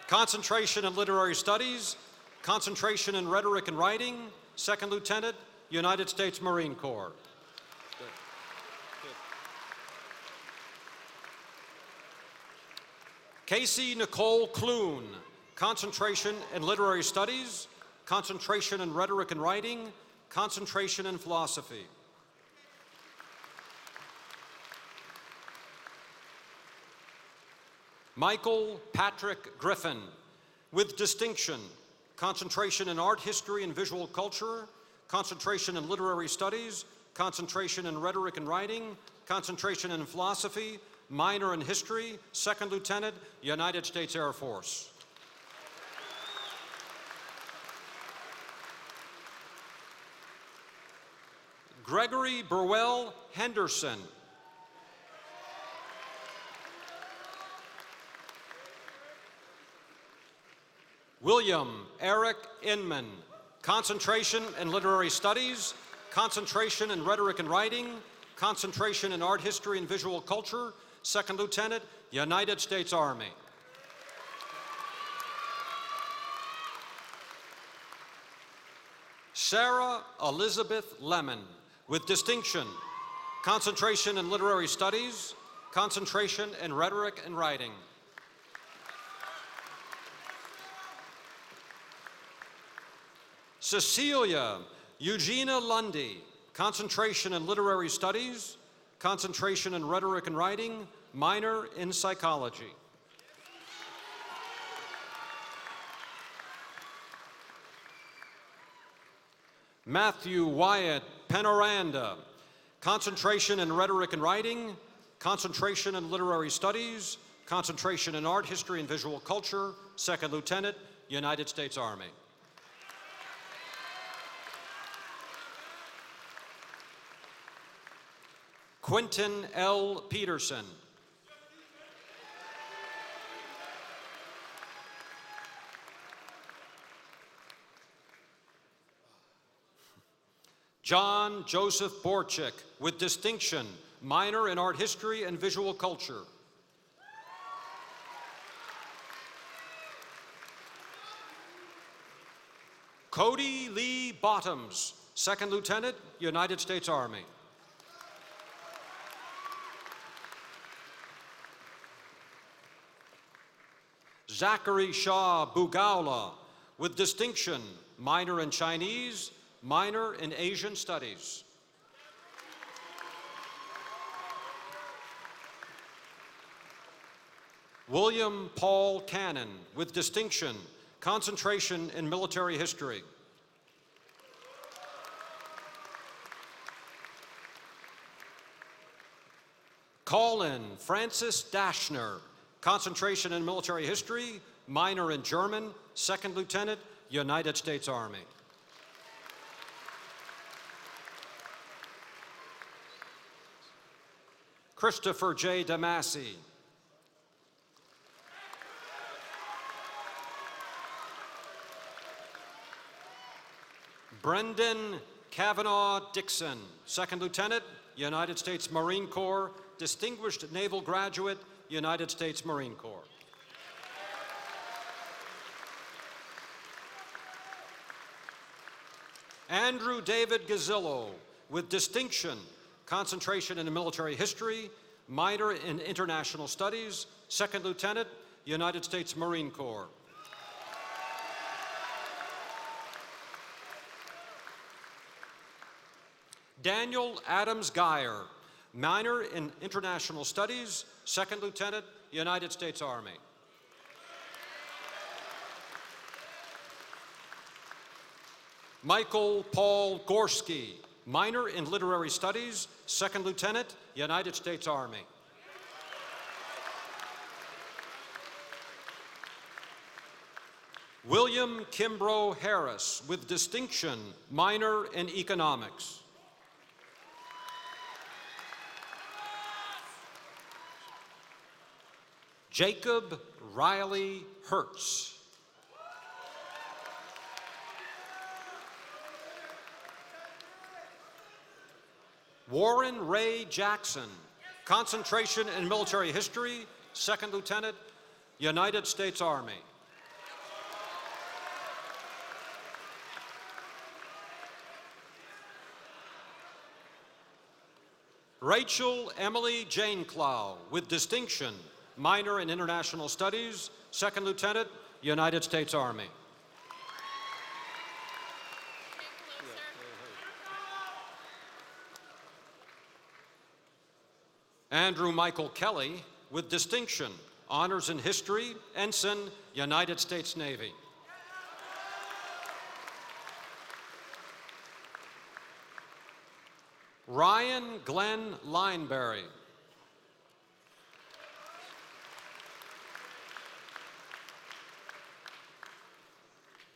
concentration in literary studies, concentration in rhetoric and writing, Second Lieutenant, United States Marine Corps. Good. Good. Casey Nicole Clune, concentration in literary studies, concentration in rhetoric and writing, concentration in philosophy. Michael Patrick Griffin, with distinction, concentration in art history and visual culture, concentration in literary studies, concentration in rhetoric and writing, concentration in philosophy, minor in history, Second Lieutenant, United States Air Force. Gregory Burwell Henderson. William Eric Inman, concentration in literary studies, concentration in rhetoric and writing, concentration in art history and visual culture, Second Lieutenant, United States Army. Sarah Elizabeth Lemon, with distinction, concentration in literary studies, concentration in rhetoric and writing. Cecilia Eugenia Lundy, concentration in literary studies, concentration in rhetoric and writing, minor in psychology. Matthew Wyatt Penoranda, concentration in rhetoric and writing, concentration in literary studies, concentration in art, history, and visual culture, Second Lieutenant, United States Army. Quentin L. Peterson. John Joseph Borchik, with distinction, minor in art history and visual culture. Cody Lee Bottoms, Second Lieutenant, United States Army. Zachary Shah Bugaula, with distinction, minor in Chinese, minor in Asian Studies. William Paul Cannon, with distinction, concentration in military history. Colin Francis Dashner, concentration in military history, minor in German, Second Lieutenant, United States Army. Christopher J. Damasi. Brendan Kavanaugh Dixon, Second Lieutenant, United States Marine Corps, Distinguished Naval Graduate, United States Marine Corps. Andrew David Gazillo, with distinction, concentration in military history, minor in international studies, Second Lieutenant, United States Marine Corps. Daniel Adams Geyer, minor in international studies, Second Lieutenant, United States Army. Michael Paul Gorski, minor in literary studies, Second Lieutenant, United States Army. William Kimbrough Harris, with distinction, minor in economics. Jacob Riley Hertz. Warren Ray Jackson, concentration in military history, Second Lieutenant, United States Army. Rachel Emily Jane Clow, with distinction, minor in international studies, Second Lieutenant, United States Army. Andrew Michael Kelly, with distinction, honors in history, Ensign, United States Navy. Ryan Glenn Lineberry.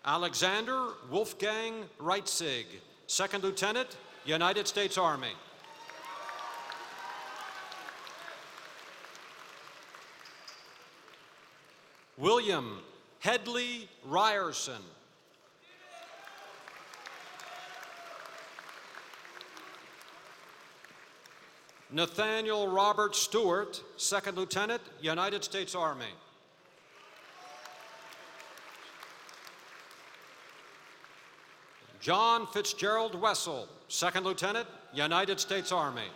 Alexander Wolfgang Reitzig, Second Lieutenant, United States Army. William Headley Ryerson. Nathaniel Robert Stewart, Second Lieutenant, United States Army. John Fitzgerald Wessel, Second Lieutenant, United States Army.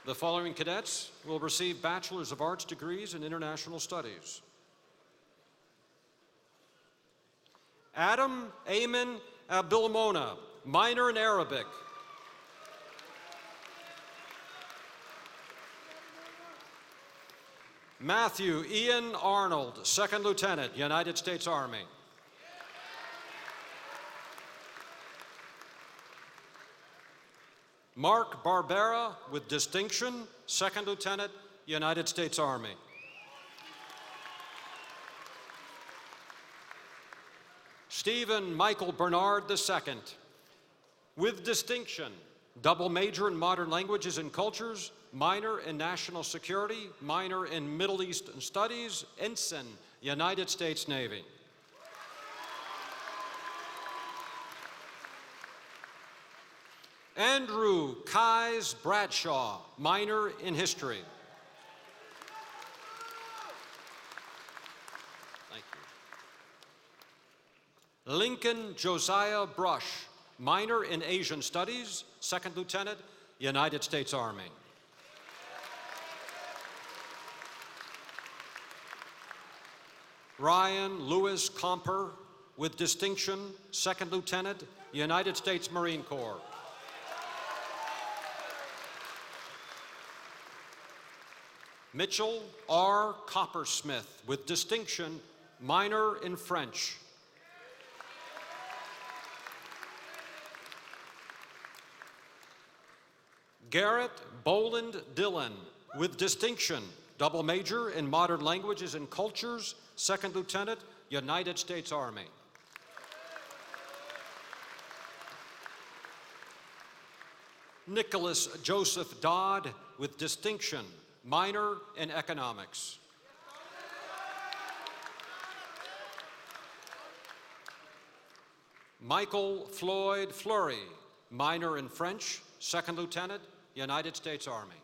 The following cadets will receive Bachelor's of Arts degrees in International Studies. Adam Ayman Abdulmona, minor in Arabic. Matthew Ian Arnold, Second Lieutenant, United States Army. Mark Barbera, with distinction, Second Lieutenant, United States Army. Stephen Michael Bernard II, with distinction, double major in modern languages and cultures, minor in national security, minor in Middle Eastern studies, ensign, United States Navy. Andrew Kais Bradshaw, minor in history. Thank you. Lincoln Josiah Brush, minor in Asian Studies, Second Lieutenant, United States Army. Ryan Lewis Comper, with distinction, Second Lieutenant, United States Marine Corps. Mitchell R. Coppersmith, with distinction, minor in French. Garrett Boland Dillon, with distinction, double major in modern languages and cultures, Second Lieutenant, United States Army. Nicholas Joseph Dodd, with distinction, minor in economics. Michael Floyd Fleury, minor in French, Second Lieutenant, United States Army.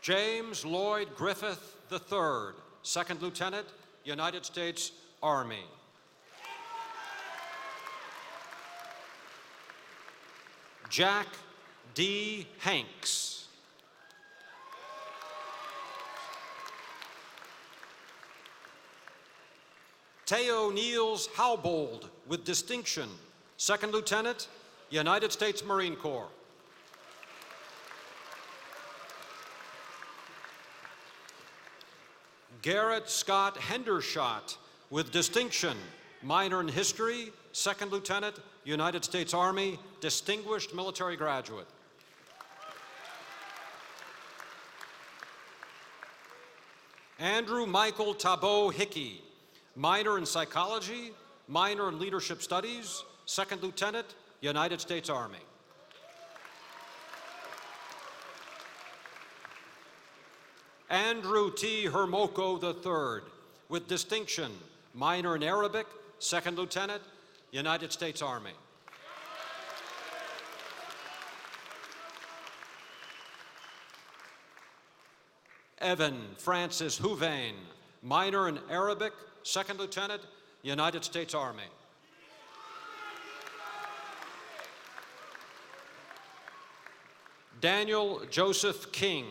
James Lloyd Griffith III, Second Lieutenant, United States Army. Jack D. Hanks. Teo Niels Howbold, with distinction, Second Lieutenant, United States Marine Corps. Garrett Scott Hendershot, with distinction, minor in history, Second Lieutenant, United States Army, distinguished military graduate. Andrew Michael Tabot Hickey, minor in psychology, minor in leadership studies, Second Lieutenant, United States Army. Andrew T. Hermoko III, with distinction, minor in Arabic, Second Lieutenant, United States Army. Evan Francis Houvain, minor in Arabic, Second Lieutenant, United States Army. Daniel Joseph King,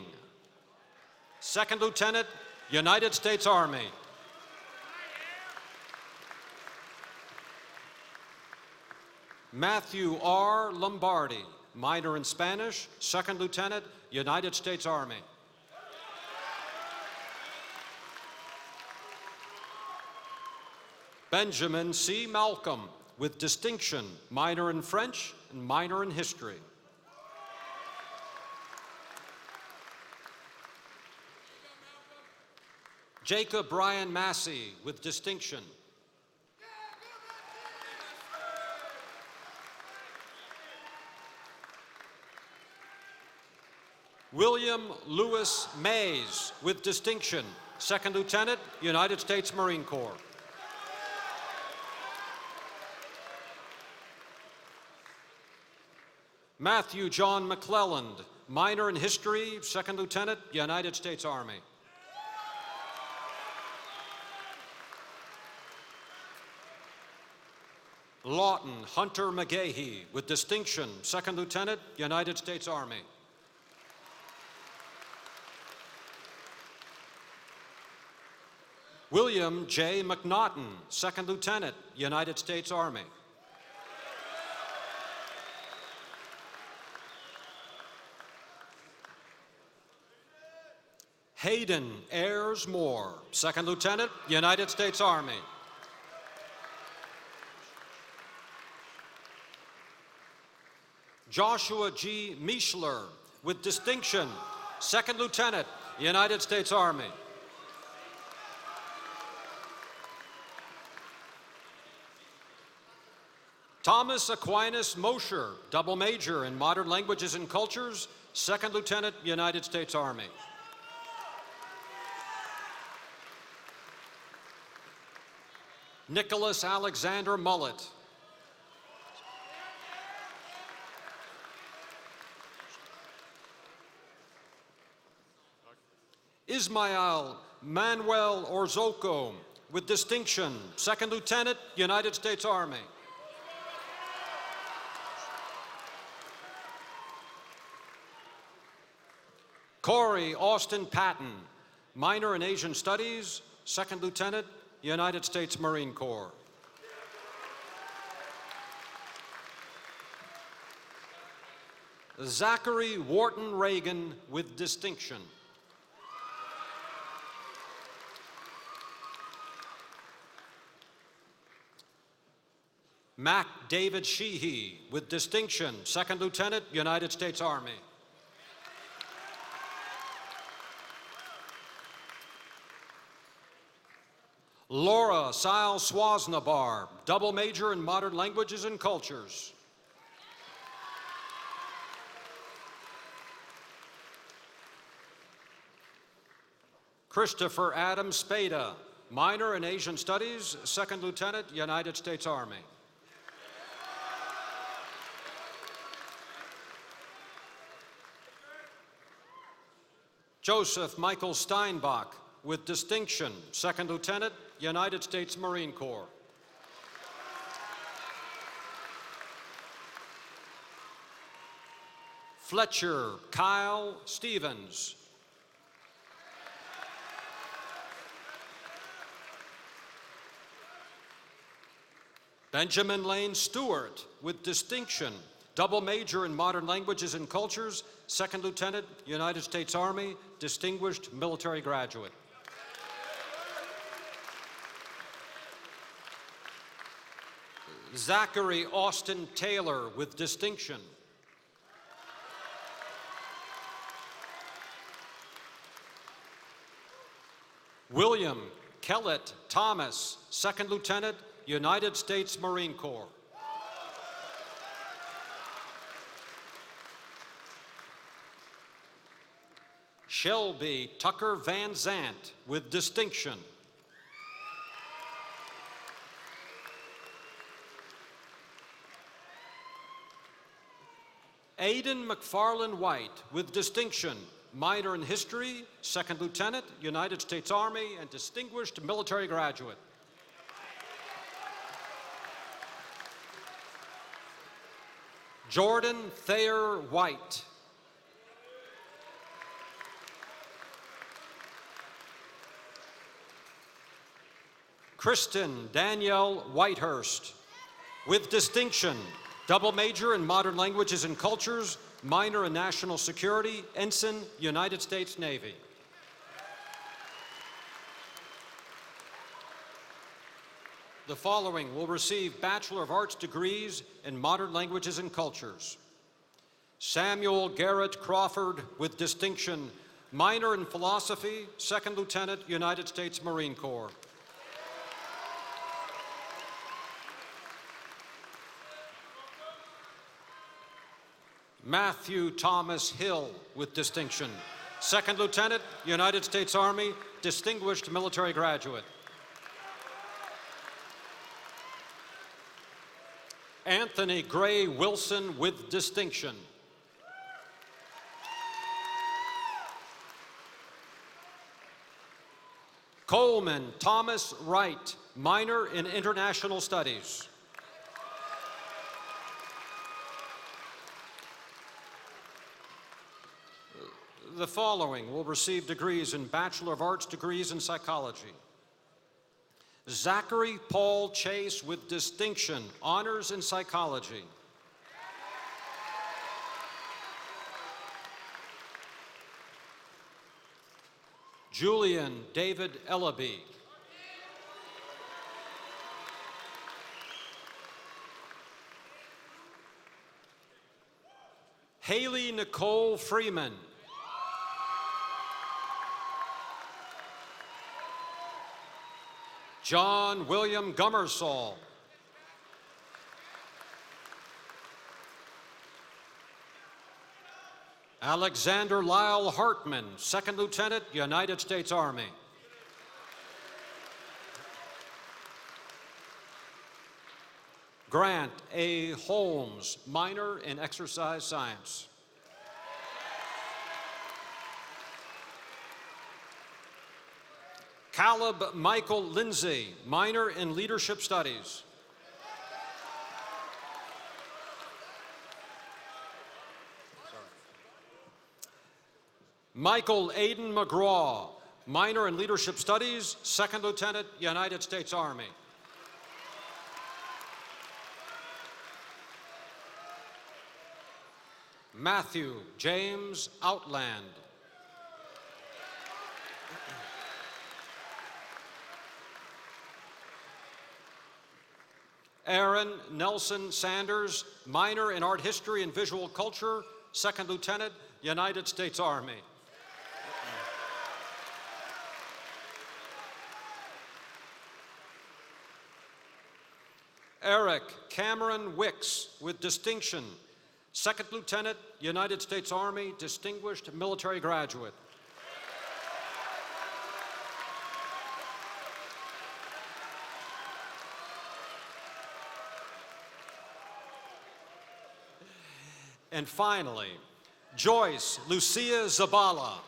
Second Lieutenant, United States Army. Matthew R. Lombardi, minor in Spanish, Second Lieutenant, United States Army. Benjamin C. Malcolm, with distinction, minor in French and minor in history. Jacob Brian Massey, with distinction. William Lewis Mays, with distinction, Second Lieutenant, United States Marine Corps. Matthew John McClelland, minor in history, Second Lieutenant, United States Army. Lawton Hunter McGahee, with distinction, Second Lieutenant, United States Army. William J. McNaughton, Second Lieutenant, United States Army. Hayden Ayers Moore, Second Lieutenant, United States Army. Joshua G. Mischler, with distinction, Second Lieutenant, United States Army. Thomas Aquinas Mosher, Double Major in Modern Languages and Cultures, Second Lieutenant, United States Army. Nicholas Alexander Mullet. Ismael Manuel Orzoco, with distinction, Second Lieutenant, United States Army. Corey Austin Patton, minor in Asian Studies, Second Lieutenant, United States Marine Corps. Zachary Wharton Reagan, with distinction. Mac David Sheehy, with distinction, Second Lieutenant, United States Army. Laura Sile Swaznabar, Double Major in Modern Languages and Cultures. Christopher Adam Spada, minor in Asian Studies, Second Lieutenant, United States Army. Joseph Michael Steinbach, with distinction, Second Lieutenant, United States Marine Corps. Fletcher Kyle Stevens. Benjamin Lane Stewart, with distinction, Double Major in Modern Languages and Cultures, Second Lieutenant, United States Army, Distinguished Military Graduate. Zachary Austin Taylor, with distinction. William Kellett Thomas, Second Lieutenant, United States Marine Corps. Shelby Tucker Van Zant, with distinction. Aidan McFarland White, with distinction, minor in history, Second Lieutenant, United States Army, and Distinguished Military Graduate. Jordan Thayer White. Kristen Danielle Whitehurst, with distinction, Double Major in Modern Languages and Cultures, minor in National Security, Ensign, United States Navy. The following will receive Bachelor of Arts degrees in Modern Languages and Cultures. Samuel Garrett Crawford, with distinction, minor in Philosophy, Second Lieutenant, United States Marine Corps. Matthew Thomas Hill, with distinction, Second Lieutenant, United States Army, Distinguished Military Graduate. Anthony Gray Wilson, with distinction. Coleman Thomas Wright, minor in International Studies. The following will receive degrees in Bachelor of Arts degrees in Psychology. Zachary Paul Chase, with distinction, honors in Psychology. Julian David Ellaby. Haley Nicole Freeman. John William Gummersall. Alexander Lyle Hartman, Second Lieutenant, United States Army. Grant A. Holmes, minor in exercise science. Caleb Michael Lindsay, minor in leadership studies. Michael Aiden McGraw, minor in leadership studies, Second Lieutenant, United States Army. Matthew James Outland. Aaron Nelson Sanders, minor in art history and visual culture, Second Lieutenant, United States Army. Eric Cameron Wicks with distinction, Second Lieutenant, United States Army, Distinguished Military Graduate. And finally, Joyce Lucia Zabala.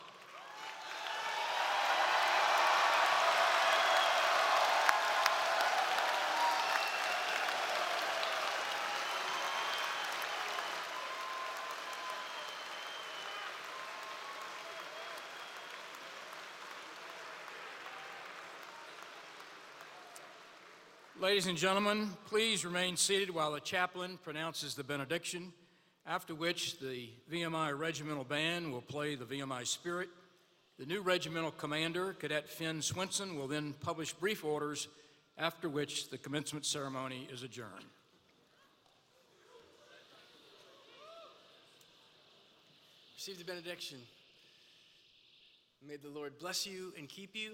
Ladies and gentlemen, please remain seated while the chaplain pronounces the benediction, after which the VMI Regimental Band will play the VMI Spirit. The new regimental commander, Cadet Finn Swinson, will then publish brief orders, after which the commencement ceremony is adjourned. Receive the benediction. May the Lord bless you and keep you.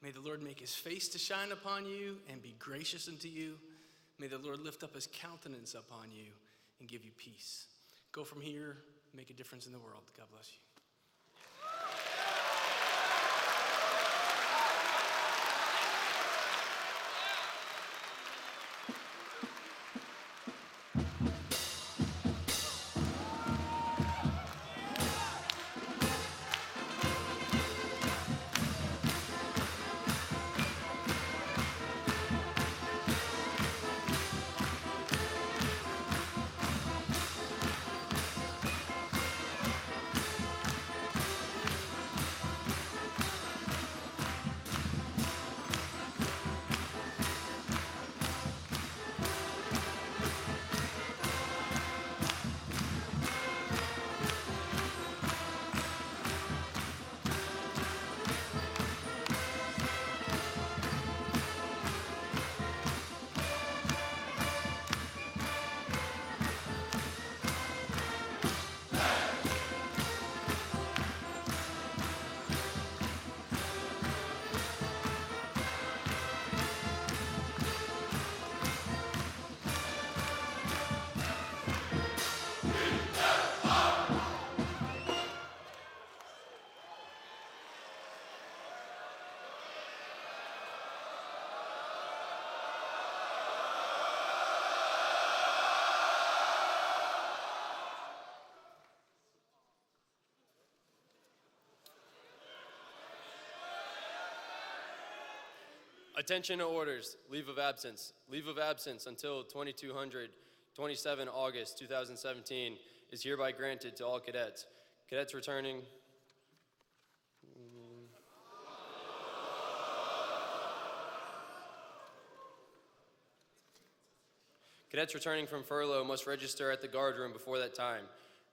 May the Lord make his face to shine upon you and be gracious unto you. May the Lord lift up his countenance upon you and give you peace. Go from here, make a difference in the world. God bless you. Attention to orders, leave of absence. Leave of absence until 2227 August 2017 is hereby granted to all cadets. Cadets returning. Cadets returning from furlough must register at the guard room before that time.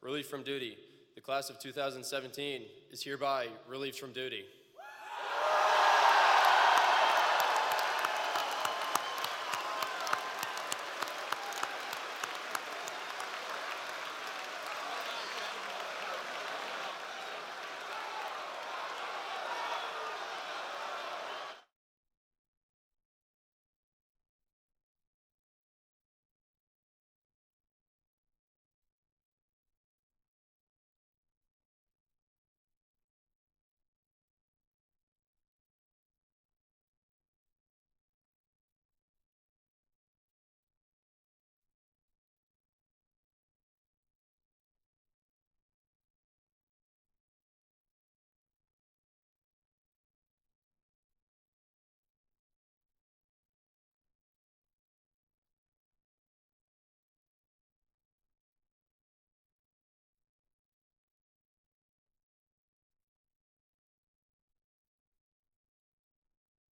Relief from duty. The class of 2017 is hereby relieved from duty.